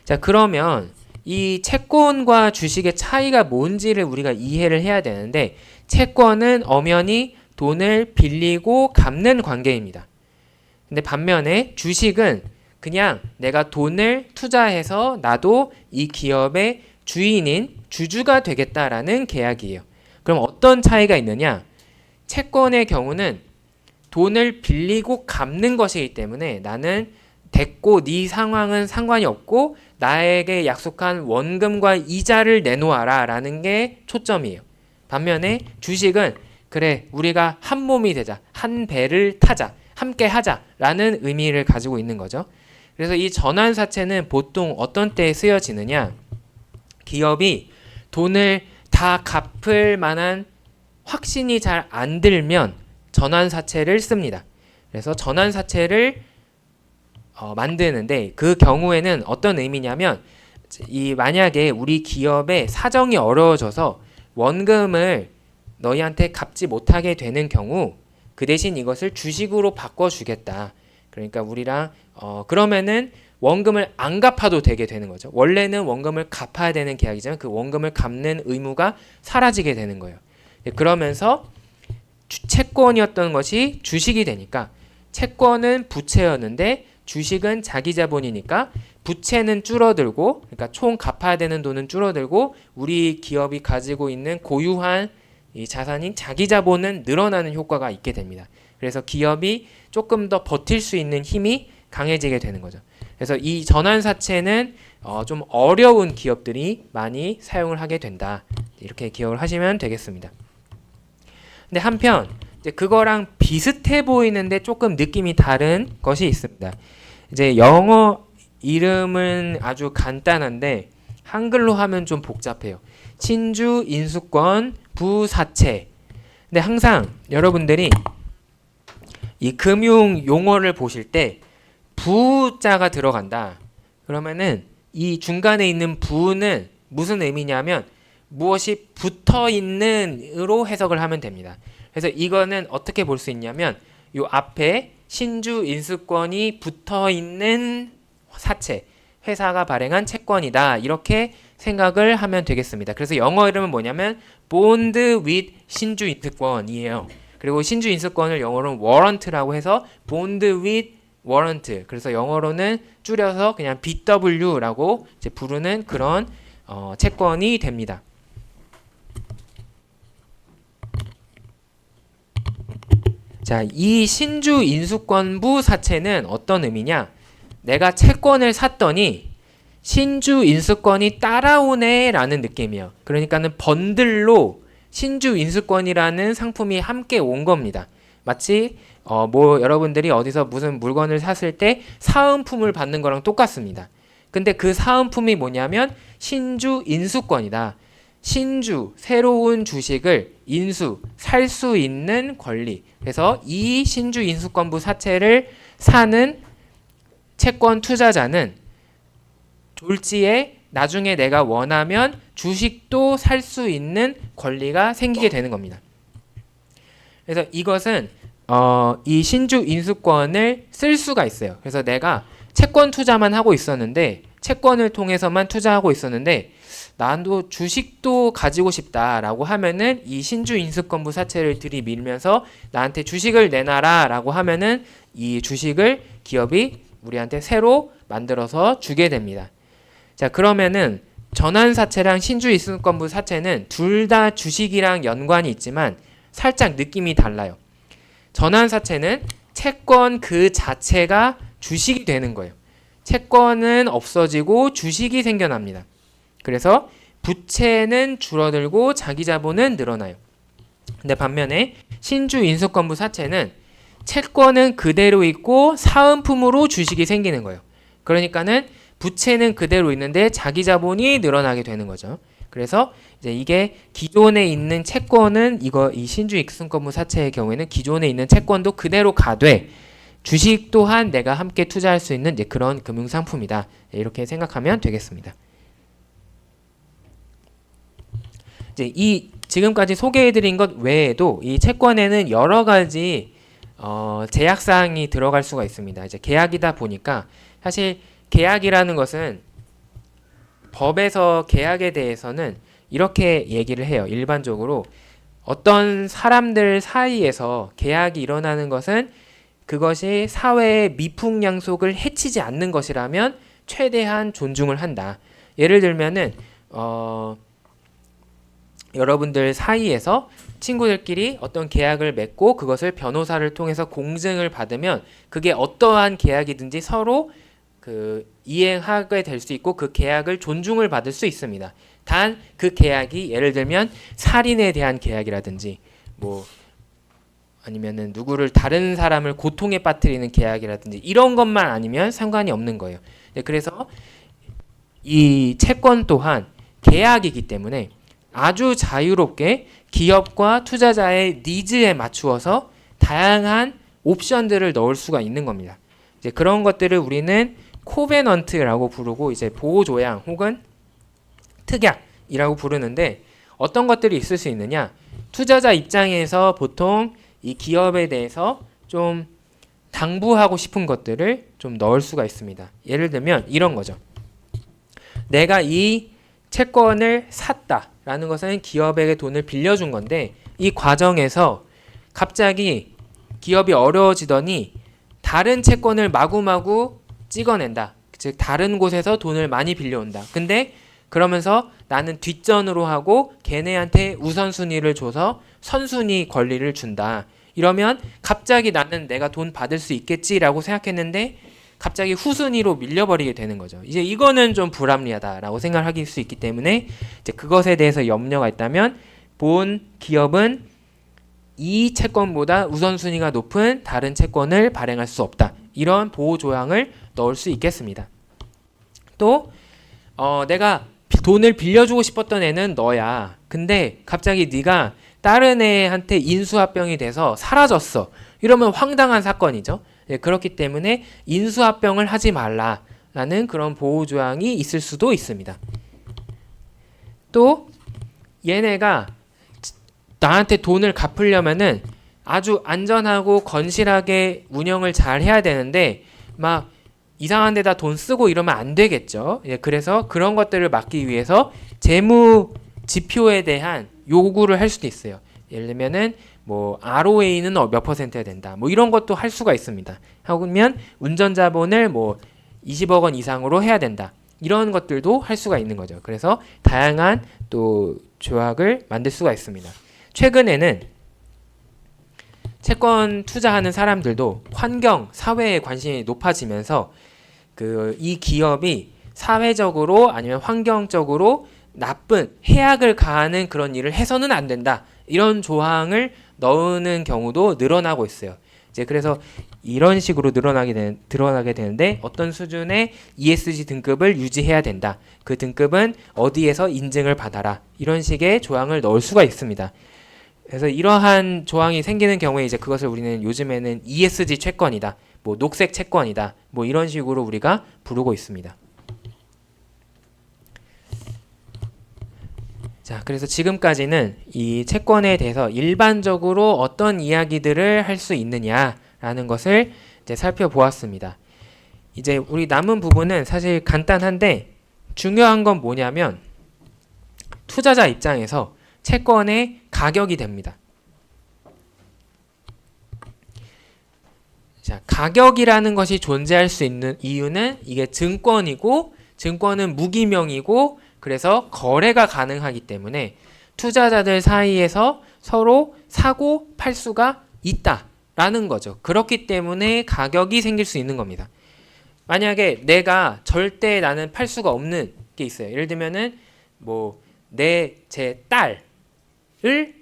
자, 그러면 이 채권과 주식의 차이가 뭔지를 우리가 이해를 해야 되는데 채권은 엄연히 돈을 빌리고 갚는 관계입니다. 근데 반면에 주식은 그냥 내가 돈을 투자해서 나도 이 기업의 주인인 주주가 되겠다라는 계약이에요. 그럼 어떤 차이가 있느냐? 채권의 경우는 돈을 빌리고 갚는 것이기 때문에 나는 됐고 네 상황은 상관이 없고 나에게 약속한 원금과 이자를 내놓아라 라는 게 초점이에요. 반면에 주식은 그래 우리가 한 몸이 되자, 한 배를 타자, 함께 하자 라는 의미를 가지고 있는 거죠. 그래서 이 전환사채는 보통 어떤 때에 쓰여지느냐, 기업이 돈을 다 갚을 만한 확신이 잘 안 들면 전환사채를 씁니다. 그래서 전환사채를 만드는데 그 경우에는 어떤 의미냐면 만약에 우리 기업의 사정이 어려워져서 원금을 너희한테 갚지 못하게 되는 경우 그 대신 이것을 주식으로 바꿔주겠다. 그러니까 우리랑 그러면은 원금을 안 갚아도 되게 되는 거죠. 원래는 원금을 갚아야 되는 계약이지만 그 원금을 갚는 의무가 사라지게 되는 거예요. 그러면서 채권이었던 것이 주식이 되니까 채권은 부채였는데 주식은 자기 자본이니까 부채는 줄어들고, 그러니까 총 갚아야 되는 돈은 줄어들고 우리 기업이 가지고 있는 고유한 이 자산인 자기 자본은 늘어나는 효과가 있게 됩니다. 그래서 기업이 조금 더 버틸 수 있는 힘이 강해지게 되는 거죠. 그래서 이 전환사채는 좀 어려운 기업들이 많이 사용을 하게 된다. 이렇게 기억을 하시면 되겠습니다. 근데 한편 이제 그거랑 비슷해 보이는데 조금 느낌이 다른 것이 있습니다. 이제 영어 이름은 아주 간단한데 한글로 하면 좀 복잡해요. 신주 인수권 부사채. 근데 항상 여러분들이 이 금융 용어를 보실 때 부자가 들어간다. 그러면은 이 중간에 있는 부는 무슨 의미냐면 무엇이 붙어 있는으로 해석을 하면 됩니다. 그래서 이거는 어떻게 볼 수 있냐면 요 앞에 신주 인수권이 붙어 있는 사채, 회사가 발행한 채권이다. 이렇게 생각을 하면 되겠습니다. 그래서 영어 이름은 뭐냐면 bond with 신주 인수권이에요. 그리고 신주 인수권을 영어로는 warrant라고 해서 bond with warrant. 그래서 영어로는 줄여서 그냥 BW라고 이제 부르는 그런 채권이 됩니다. 자, 이 신주 인수권부 사채는 어떤 의미냐? 내가 채권을 샀더니 신주 인수권이 따라오네 라는 느낌이에요. 그러니까는 번들로 신주 인수권이라는 상품이 함께 온 겁니다. 마치 여러분들이 어디서 무슨 물건을 샀을 때 사은품을 받는 거랑 똑같습니다. 근데 그 사은품이 뭐냐면 신주 인수권이다. 신주, 새로운 주식을 살 수 있는 권리. 그래서 이 신주 인수권부 사채를 사는 채권 투자자는 졸지에 나중에 내가 원하면 주식도 살 수 있는 권리가 생기게 되는 겁니다. 그래서 이것은 이 신주 인수권을 쓸 수가 있어요. 그래서 내가 채권 투자만 하고 있었는데 채권을 통해서만 투자하고 있었는데 나도 주식도 가지고 싶다라고 하면은 이 신주 인수권부 사채를 들이밀면서 나한테 주식을 내놔라 라고 하면은 이 주식을 기업이 우리한테 새로 만들어서 주게 됩니다. 자, 그러면은 전환사채랑 신주 인수권부 사채는 둘 다 주식이랑 연관이 있지만 살짝 느낌이 달라요. 전환사채는 채권 그 자체가 주식이 되는 거예요. 채권은 없어지고 주식이 생겨납니다. 그래서 부채는 줄어들고 자기 자본은 늘어나요. 근데 반면에 신주 인수권부 사채는 채권은 그대로 있고 사은품으로 주식이 생기는 거예요. 그러니까는 부채는 그대로 있는데 자기 자본이 늘어나게 되는 거죠. 그래서 이제 이게 기존에 있는 채권은 이 신주 인수권부 사채의 경우에는 기존에 있는 채권도 그대로 가되 주식 또한 내가 함께 투자할 수 있는 이제 그런 금융 상품이다. 이렇게 생각하면 되겠습니다. 이제 지금까지 소개해드린 것 외에도 이 채권에는 여러 가지 제약사항이 들어갈 수가 있습니다. 이제 계약이다 보니까 사실 계약이라는 것은 법에서 계약에 대해서는 이렇게 얘기를 해요. 일반적으로 어떤 사람들 사이에서 계약이 일어나는 것은 그것이 사회의 미풍양속을 해치지 않는 것이라면 최대한 존중을 한다. 예를 들면은 여러분들 사이에서 친구들끼리 어떤 계약을 맺고 그것을 변호사를 통해서 공증을 받으면 그게 어떠한 계약이든지 서로 이행하게 될 수 있고 그 계약을 존중을 받을 수 있습니다. 단 그 계약이 예를 들면 살인에 대한 계약이라든지 뭐 아니면은 누구를 다른 사람을 고통에 빠뜨리는 계약이라든지 이런 것만 아니면 상관이 없는 거예요. 네, 그래서 이 채권 또한 계약이기 때문에 아주 자유롭게 기업과 투자자의 니즈에 맞추어서 다양한 옵션들을 넣을 수가 있는 겁니다. 이제 그런 것들을 우리는 코베넌트라고 부르고 이제 보호조약 혹은 특약이라고 부르는데 어떤 것들이 있을 수 있느냐? 투자자 입장에서 보통 이 기업에 대해서 좀 당부하고 싶은 것들을 좀 넣을 수가 있습니다. 예를 들면 이런 거죠. 내가 이 채권을 샀다라는 것은 기업에게 돈을 빌려준 건데 이 과정에서 갑자기 기업이 어려워지더니 다른 채권을 마구마구 찍어낸다. 즉 다른 곳에서 돈을 많이 빌려온다. 근데 그러면서 나는 뒷전으로 하고 걔네한테 우선순위를 줘서 선순위 권리를 준다. 이러면 갑자기 나는 내가 돈 받을 수 있겠지라고 생각했는데 갑자기 후순위로 밀려버리게 되는 거죠. 이제 이거는 좀 불합리하다라고 생각할 수 있기 때문에 이제 그것에 대해서 염려가 있다면 본 기업은 이 채권보다 우선순위가 높은 다른 채권을 발행할 수 없다. 이런 보호 조항을 넣을 수 있겠습니다. 또 내가 돈을 빌려주고 싶었던 애는 너야. 근데 갑자기 네가 다른 애한테 인수합병이 돼서 사라졌어. 이러면 황당한 사건이죠. 예, 그렇기 때문에 인수합병을 하지 말라라는 그런 보호조항이 있을 수도 있습니다. 또 얘네가 나한테 돈을 갚으려면은 아주 안전하고 건실하게 운영을 잘 해야 되는데 막 이상한 데다 돈 쓰고 이러면 안 되겠죠. 예, 그래서 그런 것들을 막기 위해서 재무 지표에 대한 요구를 할 수도 있어요. 예를 들면은 뭐 ROA는 몇 퍼센트야 된다. 뭐 이런 것도 할 수가 있습니다. 하면 운전자본을 뭐 20억 원 이상으로 해야 된다. 이런 것들도 할 수가 있는 거죠. 그래서 다양한 또 조약을 만들 수가 있습니다. 최근에는 채권 투자하는 사람들도 환경, 사회에 관심이 높아지면서 이 기업이 사회적으로 아니면 환경적으로 나쁜 해악을 가하는 그런 일을 해서는 안 된다. 이런 조항을 넣는 경우도 늘어나고 있어요. 이제 그래서 이런 식으로 드러나게 되는데 어떤 수준의 ESG 등급을 유지해야 된다. 그 등급은 어디에서 인증을 받아라. 이런 식의 조항을 넣을 수가 있습니다. 그래서 이러한 조항이 생기는 경우에 이제 그것을 우리는 요즘에는 ESG 채권이다. 뭐 녹색 채권이다. 뭐 이런 식으로 우리가 부르고 있습니다. 자, 그래서 지금까지는 이 채권에 대해서 일반적으로 어떤 이야기들을 할 수 있느냐라는 것을 이제 살펴보았습니다. 이제 우리 남은 부분은 사실 간단한데 중요한 건 뭐냐면 투자자 입장에서 채권의 가격이 됩니다. 자, 가격이라는 것이 존재할 수 있는 이유는 이게 증권이고 증권은 무기명이고 그래서 거래가 가능하기 때문에 투자자들 사이에서 서로 사고 팔 수가 있다라는 거죠. 그렇기 때문에 가격이 생길 수 있는 겁니다. 만약에 내가 절대 나는 팔 수가 없는 게 있어요. 예를 들면은 뭐 제 딸을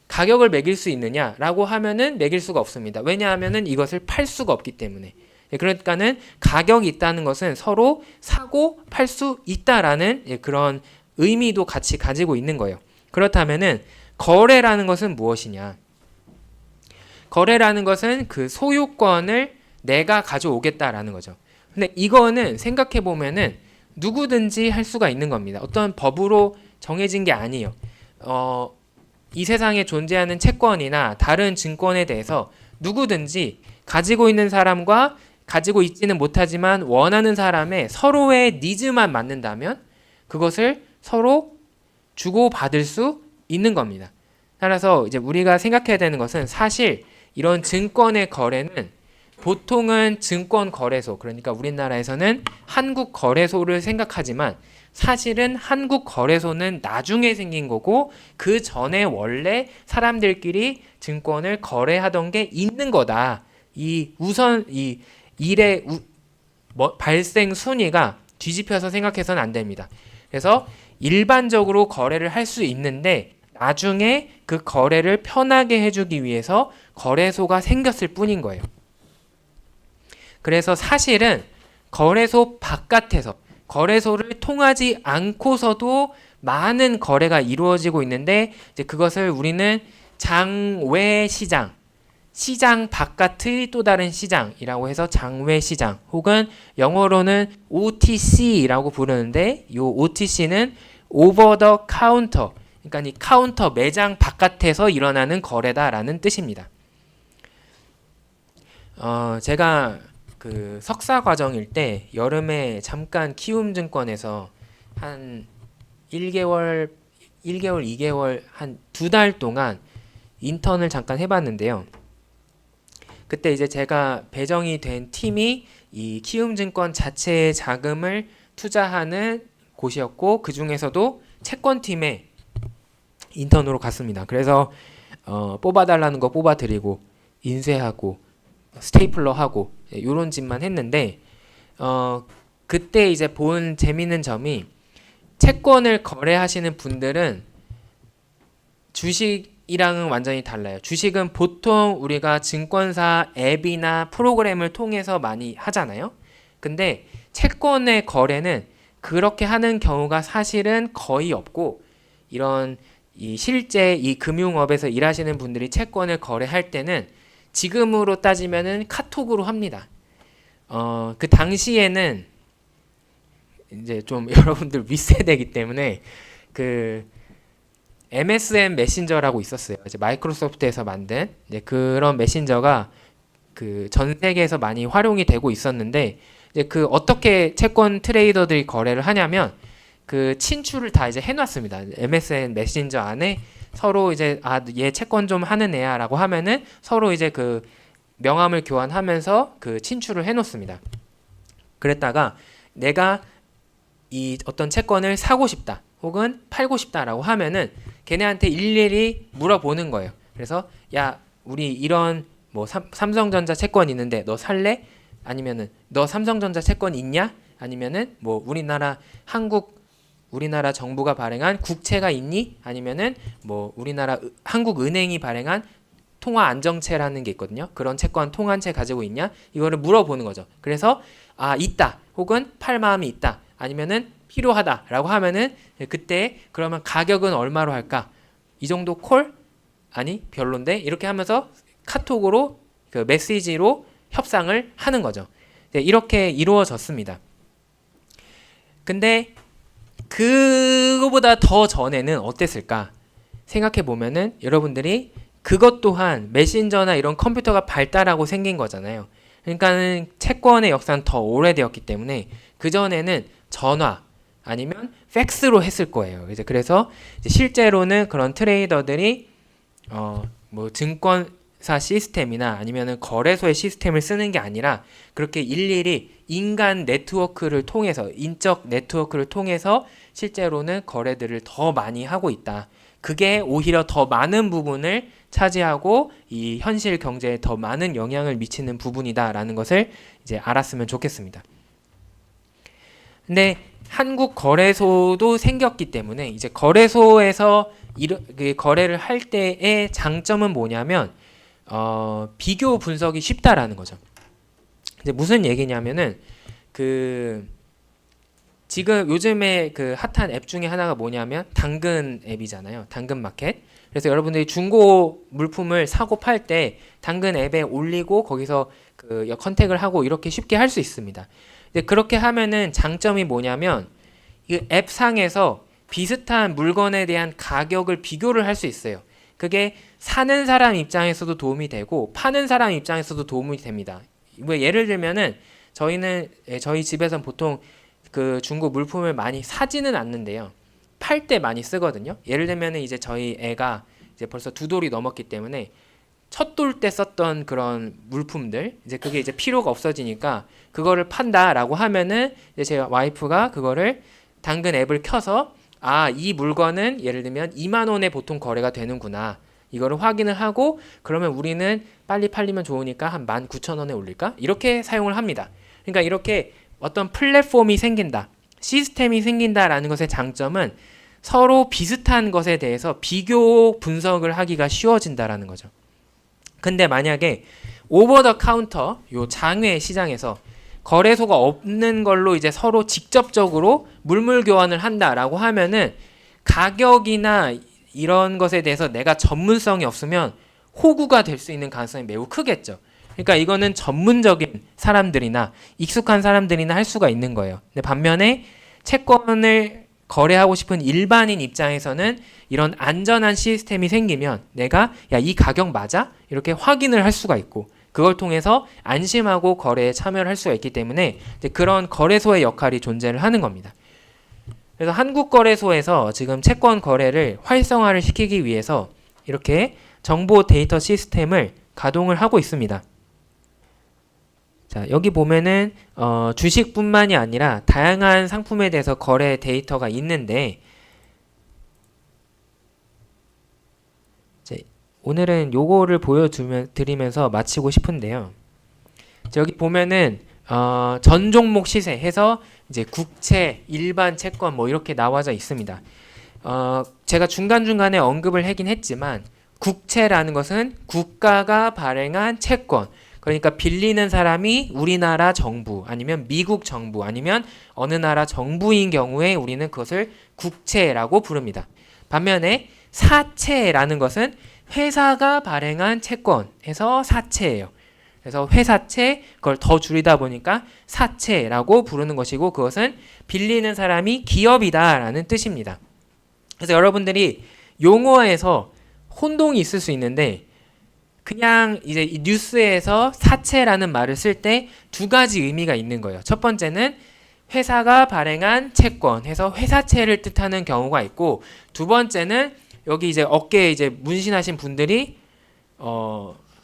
가격을 매길 수 있느냐라고 하면은 매길 수가 없습니다. 왜냐하면은 이것을 팔 수가 없기 때문에. 그러니까는 가격이 있다는 것은 서로 사고 팔 수 있다라는 그런 의미도 같이 가지고 있는 거예요. 그렇다면은 거래라는 것은 무엇이냐? 거래라는 것은 그 소유권을 내가 가져오겠다라는 거죠. 근데 이거는 생각해 보면은 누구든지 할 수가 있는 겁니다. 어떤 법으로 정해진 게 아니에요. 이 세상에 존재하는 채권이나 다른 증권에 대해서 누구든지 가지고 있는 사람과 가지고 있지는 못하지만 원하는 사람의 서로의 니즈만 맞는다면 그것을 서로 주고받을 수 있는 겁니다. 따라서 이제 우리가 생각해야 되는 것은 사실 이런 증권의 거래는 보통은 증권거래소, 그러니까 우리나라에서는 한국거래소를 생각하지만 사실은 한국거래소는 나중에 생긴 거고 그 전에 원래 사람들끼리 증권을 거래하던 게 있는 거다. 이 일의 발생 순위가 뒤집혀서 생각해서는 안 됩니다. 그래서 일반적으로 거래를 할 수 있는데 나중에 그 거래를 편하게 해주기 위해서 거래소가 생겼을 뿐인 거예요. 그래서 사실은 거래소 바깥에서 거래소를 통하지 않고서도 많은 거래가 이루어지고 있는데 이제 그것을 우리는 장외 시장, 시장 바깥의 또 다른 시장이라고 해서 장외 시장 혹은 영어로는 OTC라고 부르는데 이 OTC는 Over the Counter, 그러니까 이 카운터 매장 바깥에서 일어나는 거래다라는 뜻입니다. 제가 그 석사 과정일 때 여름에 잠깐 키움증권에서 한 1개월, 2개월, 한 2달 동안 인턴을 잠깐 해봤는데요. 그때 이제 제가 배정이 된 팀이 이 키움증권 자체의 자금을 투자하는 곳이었고 그 중에서도 채권팀에 인턴으로 갔습니다. 그래서 뽑아달라는 거 뽑아드리고 인쇄하고 스테이플러 하고 이런 짓만 했는데 그때 이제 본 재미있는 점이 채권을 거래하시는 분들은 주식이랑은 완전히 달라요. 주식은 보통 우리가 증권사 앱이나 프로그램을 통해서 많이 하잖아요. 근데 채권의 거래는 그렇게 하는 경우가 사실은 거의 없고 이런 실제 이 금융업에서 일하시는 분들이 채권을 거래할 때는 지금으로 따지면은 카톡으로 합니다. 그 당시에는 이제 좀 여러분들 윗세대이기 때문에 그 MSN 메신저라고 있었어요. 이제 마이크로소프트에서 만든 이제 그런 메신저가 그 전 세계에서 많이 활용이 되고 있었는데 이제 그 어떻게 채권 트레이더들이 거래를 하냐면 그 친추를 다 이제 해놨습니다. MSN 메신저 안에 서로 이제 얘 채권 좀 하는 애야라고 하면은 서로 이제 그 명함을 교환하면서 그 친추를 해놓습니다. 그랬다가 내가 이 어떤 채권을 사고 싶다 혹은 팔고 싶다라고 하면은 걔네한테 일일이 물어보는 거예요. 그래서 야 우리 이런 뭐 삼성전자 채권 있는데 너 살래? 아니면은 너 삼성전자 채권 있냐? 아니면은 뭐 우리나라 정부가 발행한 국채가 있니? 아니면은 뭐 우리나라 한국은행이 발행한 통화안정채라는 게 있거든요. 그런 채권 통한채 가지고 있냐? 이거를 물어보는 거죠. 그래서 있다 혹은 팔 마음이 있다 아니면은 필요하다라고 하면은 그때 그러면 가격은 얼마로 할까? 이 정도 콜? 아니 별론데? 이렇게 하면서 카톡으로 그 메시지로 협상을 하는 거죠. 이렇게 이루어졌습니다. 근데 그거보다 더 전에는 어땠을까? 생각해 보면은 여러분들이 그것 또한 메신저나 이런 컴퓨터가 발달하고 생긴 거잖아요. 그러니까는 채권의 역사는 더 오래되었기 때문에 그 전에는 전화 아니면 팩스로 했을 거예요. 이제 그래서 이제 실제로는 그런 트레이더들이 뭐 증권사 시스템이나 아니면은 거래소의 시스템을 쓰는 게 아니라 그렇게 일일이 인간 네트워크를 통해서 인적 네트워크를 통해서 실제로는 거래들을 더 많이 하고 있다. 그게 오히려 더 많은 부분을 차지하고 이 현실 경제에 더 많은 영향을 미치는 부분이다라는 것을 이제 알았으면 좋겠습니다. 근데 한국 거래소도 생겼기 때문에 이제 거래소에서 거래를 할 때의 장점은 뭐냐면 비교 분석이 쉽다라는 거죠. 이제 무슨 얘기냐면은 지금 요즘에 그 핫한 앱 중에 하나가 뭐냐면 당근 앱이잖아요. 당근 마켓. 그래서 여러분들이 중고 물품을 사고 팔 때 당근 앱에 올리고 거기서 그 컨택을 하고 이렇게 쉽게 할 수 있습니다. 근데 그렇게 하면은 장점이 뭐냐면 이 앱 상에서 비슷한 물건에 대한 가격을 비교를 할 수 있어요. 그게 사는 사람 입장에서도 도움이 되고 파는 사람 입장에서도 도움이 됩니다. 뭐 예를 들면은 저희 집에선 보통 그 중고 물품을 많이 사지는 않는데요. 팔 때 많이 쓰거든요. 예를 들면은 이제 저희 애가 이제 벌써 2돌이 넘었기 때문에 첫 돌 때 썼던 그런 물품들 이제 그게 이제 필요가 없어지니까 그거를 판다라고 하면은 이제 제 와이프가 그거를 당근 앱을 켜서 이 물건은 예를 들면 2만 원에 보통 거래가 되는구나. 이거를 확인을 하고 그러면 우리는 빨리 팔리면 좋으니까 한 19,000원에 올릴까? 이렇게 사용을 합니다. 그러니까 이렇게 어떤 플랫폼이 생긴다, 시스템이 생긴다라는 것의 장점은 서로 비슷한 것에 대해서 비교 분석을 하기가 쉬워진다라는 거죠. 근데 만약에 오버 더 카운터, 요 장외 시장에서 거래소가 없는 걸로 이제 서로 직접적으로 물물 교환을 한다라고 하면은 가격이나 이런 것에 대해서 내가 전문성이 없으면 호구가 될 수 있는 가능성이 매우 크겠죠. 그러니까 이거는 전문적인 사람들이나 익숙한 사람들이나 할 수가 있는 거예요. 근데 반면에 채권을 거래하고 싶은 일반인 입장에서는 이런 안전한 시스템이 생기면 내가 야, 이 가격 맞아? 이렇게 확인을 할 수가 있고 그걸 통해서 안심하고 거래에 참여를 할 수가 있기 때문에 이제 그런 거래소의 역할이 존재를 하는 겁니다. 그래서 한국거래소에서 지금 채권 거래를 활성화를 시키기 위해서 이렇게 정보 데이터 시스템을 가동을 하고 있습니다. 자, 여기 보면은 주식뿐만이 아니라 다양한 상품에 대해서 거래 데이터가 있는데 이제 오늘은 요거를 보여드리면서 마치고 싶은데요. 여기 보면은 전 종목 시세 해서 이제 국채, 일반 채권 뭐 이렇게 나와져 있습니다. 제가 중간중간에 언급을 하긴 했지만 국채라는 것은 국가가 발행한 채권, 그러니까 빌리는 사람이 우리나라 정부 아니면 미국 정부 아니면 어느 나라 정부인 경우에 우리는 그것을 국채라고 부릅니다. 반면에 사채라는 것은 회사가 발행한 채권에서 사채예요. 그래서 회사채, 그걸 더 줄이다 보니까 사채라고 부르는 것이고 그것은 빌리는 사람이 기업이다라는 뜻입니다. 그래서 여러분들이 용어에서 혼동이 있을 수 있는데 그냥 이제 이 뉴스에서 사채라는 말을 쓸 때 두 가지 의미가 있는 거예요. 첫 번째는 회사가 발행한 채권 해서 회사채를 뜻하는 경우가 있고 두 번째는 여기 이제 어깨에 이제 문신하신 분들이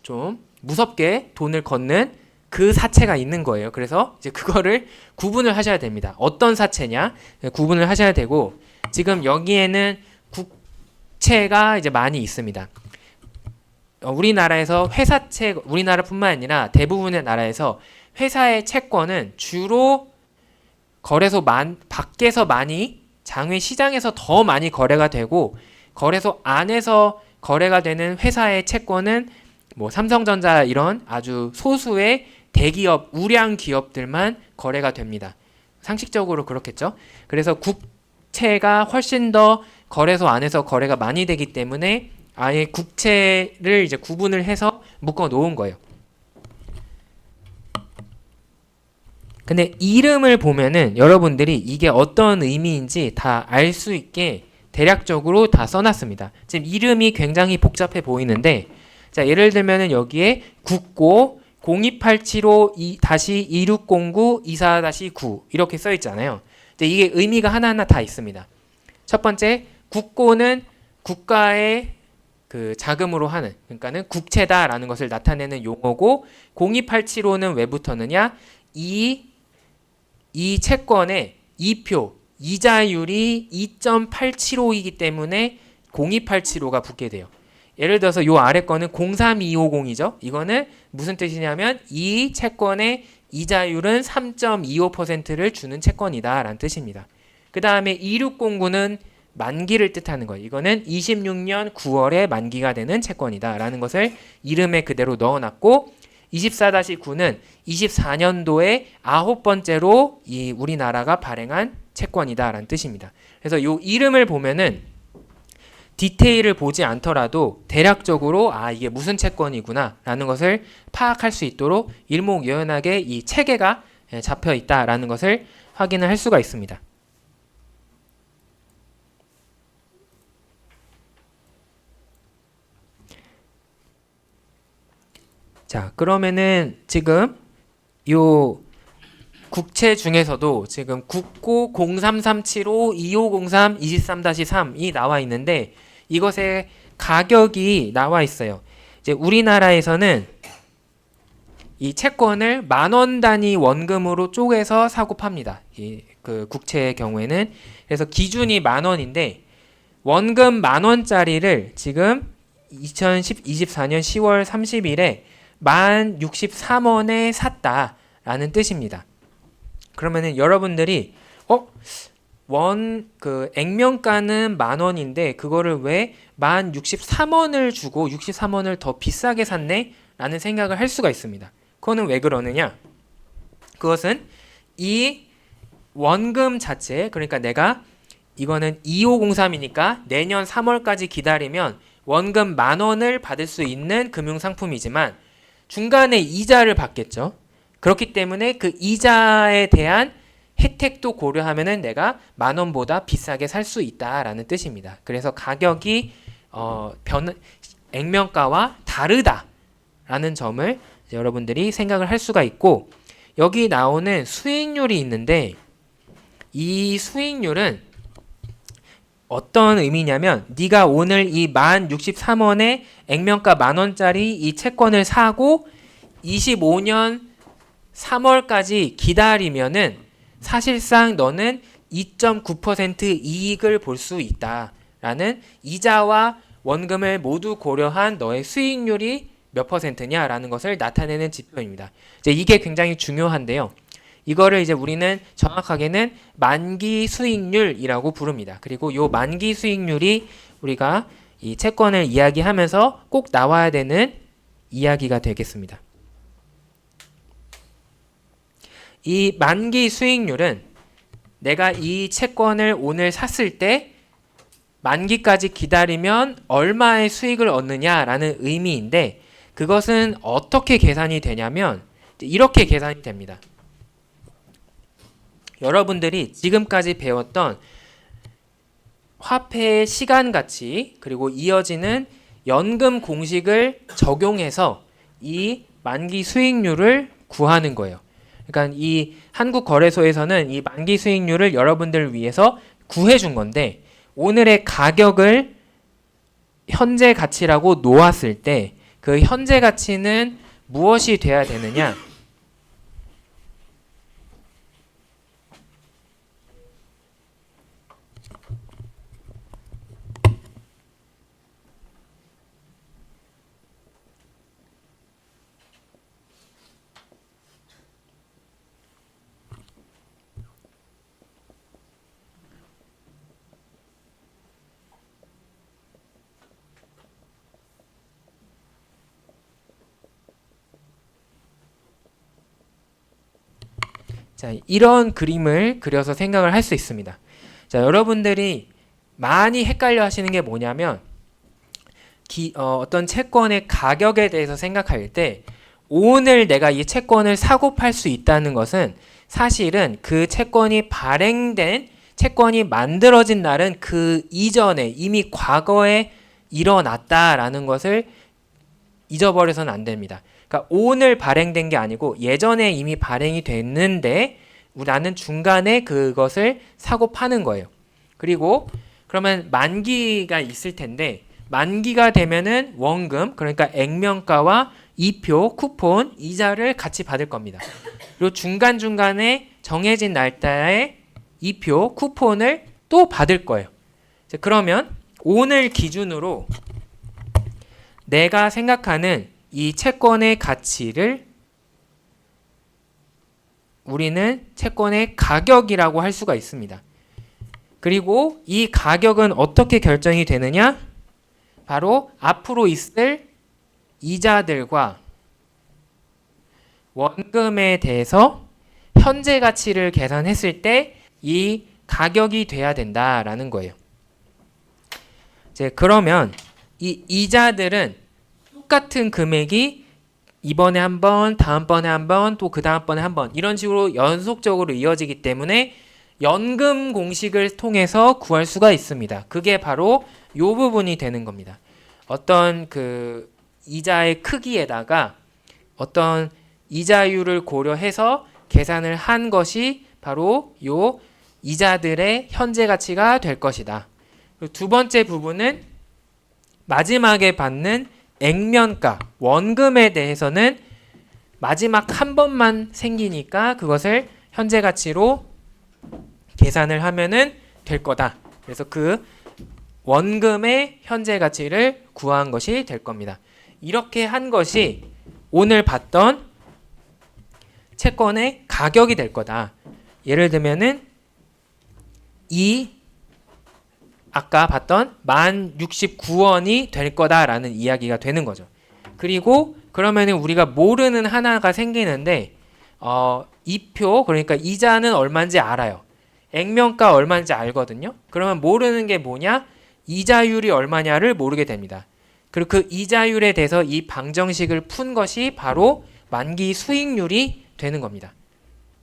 좀 무섭게 돈을 걷는 그 사채가 있는 거예요. 그래서 이제 그거를 구분을 하셔야 됩니다. 어떤 사채냐 구분을 하셔야 되고 지금 여기에는 국채가 이제 많이 있습니다. 우리나라에서 회사채, 우리나라뿐만 아니라 대부분의 나라에서 회사의 채권은 주로 거래소 밖에서 많이 장외 시장에서 더 많이 거래가 되고 거래소 안에서 거래가 되는 회사의 채권은 뭐 삼성전자 이런 아주 소수의 대기업, 우량 기업들만 거래가 됩니다. 상식적으로 그렇겠죠. 그래서 국채가 훨씬 더 거래소 안에서 거래가 많이 되기 때문에 아예 국채를 이제 구분을 해서 묶어 놓은 거예요. 근데 이름을 보면은 여러분들이 이게 어떤 의미인지 다 알 수 있게 대략적으로 다 써놨습니다. 지금 이름이 굉장히 복잡해 보이는데 자, 예를 들면은 여기에 국고 02875-2609-24-9 이렇게 써 있잖아요. 근데 이게 의미가 하나하나 다 있습니다. 첫 번째, 국고는 국가의 그 자금으로 하는, 그러니까는 국채다라는 것을 나타내는 용어고 02875는 왜 붙었느냐? 이 채권의 이표, 이자율이 2.875이기 때문에 02875가 붙게 돼요. 예를 들어서 요 아래 거는 03250이죠. 이거는 무슨 뜻이냐면 이 채권의 이자율은 3.25%를 주는 채권이다 라는 뜻입니다. 그 다음에 2609는 만기를 뜻하는 거예요. 이거는 26년 9월에 만기가 되는 채권이다 라는 것을 이름에 그대로 넣어놨고 24-9는 24년도에 9번째로 이 우리나라가 발행한 채권이다 라는 뜻입니다. 그래서 요 이름을 보면은 디테일을 보지 않더라도 대략적으로 이게 무슨 채권이구나 라는 것을 파악할 수 있도록 일목요연하게 이 체계가 잡혀 있다라는 것을 확인을 할 수가 있습니다. 자, 그러면은 지금 요 국채 중에서도 지금 국고 033752503223-3이 나와 있는데 이것의 가격이 나와 있어요. 이제 우리나라에서는 이 채권을 10,000원 단위 원금으로 쪼개서 사고 팝니다. 그 국채의 경우에는 그래서 기준이 10,000원인데 원금 10,000원짜리를 지금 2024년 10월 30일에 1063원에 샀다라는 뜻입니다. 그러면은 여러분들이 액면가는 10,000원인데 그거를 왜 1063원을 주고 63원을 더 비싸게 샀네? 라는 생각을 할 수가 있습니다. 그거는 왜 그러느냐? 그것은 이 원금 자체, 그러니까 내가 이거는 2503이니까 내년 3월까지 기다리면 원금 10,000원을 받을 수 있는 금융상품이지만 중간에 이자를 받겠죠. 그렇기 때문에 그 이자에 대한 혜택도 고려하면은 내가 10,000원보다 비싸게 살 수 있다라는 뜻입니다. 그래서 가격이 액면가와 다르다라는 점을 여러분들이 생각을 할 수가 있고, 여기 나오는 수익률이 있는데 이 수익률은 어떤 의미냐면 네가 오늘 이 1063원에 액면가 10,000원짜리 이 채권을 사고 25년 3월까지 기다리면은 사실상 너는 2.9% 이익을 볼 수 있다라는, 이자와 원금을 모두 고려한 너의 수익률이 몇 %냐라는 것을 나타내는 지표입니다. 이제 이게 굉장히 중요한데요. 이거를 이제 우리는 정확하게는 만기 수익률이라고 부릅니다. 그리고 이 만기 수익률이 우리가 이 채권을 이야기하면서 꼭 나와야 되는 이야기가 되겠습니다. 이 만기 수익률은 내가 이 채권을 오늘 샀을 때 만기까지 기다리면 얼마의 수익을 얻느냐라는 의미인데, 그것은 어떻게 계산이 되냐면 이렇게 계산이 됩니다. 여러분들이 지금까지 배웠던 화폐의 시간 가치 그리고 이어지는 연금 공식을 적용해서 이 만기 수익률을 구하는 거예요. 그러니까 이 한국거래소에서는 이 만기 수익률을 여러분들을 위해서 구해준 건데, 오늘의 가격을 현재 가치라고 놓았을 때 그 현재 가치는 무엇이 돼야 되느냐? 자, 이런 그림을 그려서 생각을 할 수 있습니다. 자, 여러분들이 많이 헷갈려 하시는 게 뭐냐면 어떤 채권의 가격에 대해서 생각할 때 오늘 내가 이 채권을 사고 팔 수 있다는 것은 사실은 그 채권이 발행된, 채권이 만들어진 날은 그 이전에 이미 과거에 일어났다라는 것을 잊어버려서는 안 됩니다. 그러니까 오늘 발행된 게 아니고 예전에 이미 발행이 됐는데 나는 중간에 그것을 사고 파는 거예요. 그리고 그러면 만기가 있을 텐데 만기가 되면은 원금, 그러니까 액면가와 이표, 쿠폰, 이자를 같이 받을 겁니다. 그리고 중간중간에 정해진 날짜에 이표, 쿠폰을 또 받을 거예요. 그러면 오늘 기준으로 내가 생각하는 이 채권의 가치를 우리는 채권의 가격이라고 할 수가 있습니다. 그리고 이 가격은 어떻게 결정이 되느냐? 바로 앞으로 있을 이자들과 원금에 대해서 현재 가치를 계산했을 때 이 가격이 돼야 된다라는 거예요. 이제 그러면 이 이자들은 똑같은 금액이 이번에 한 번, 다음번에 한 번, 또 그 다음번에 한 번 이런 식으로 연속적으로 이어지기 때문에 연금 공식을 통해서 구할 수가 있습니다. 그게 바로 이 부분이 되는 겁니다. 어떤 그 이자의 크기에다가 어떤 이자율을 고려해서 계산을 한 것이 바로 이 이자들의 현재 가치가 될 것이다. 그리고 두 번째 부분은 마지막에 받는 액면가, 원금에 대해서는 마지막 한 번만 생기니까 그것을 현재 가치로 계산을 하면은 될 거다. 그래서 그 원금의 현재 가치를 구한 것이 될 겁니다. 이렇게 한 것이 오늘 봤던 채권의 가격이 될 거다. 예를 들면은 이 아까 봤던 1069원이 될 거다라는 이야기가 되는 거죠. 그리고 그러면은 우리가 모르는 하나가 생기는데 이표 그러니까 이자는 얼마인지 알아요. 액면가 얼마인지 알거든요. 그러면 모르는 게 뭐냐? 이자율이 얼마냐를 모르게 됩니다. 그리고 그 이자율에 대해서 이 방정식을 푼 것이 바로 만기 수익률이 되는 겁니다.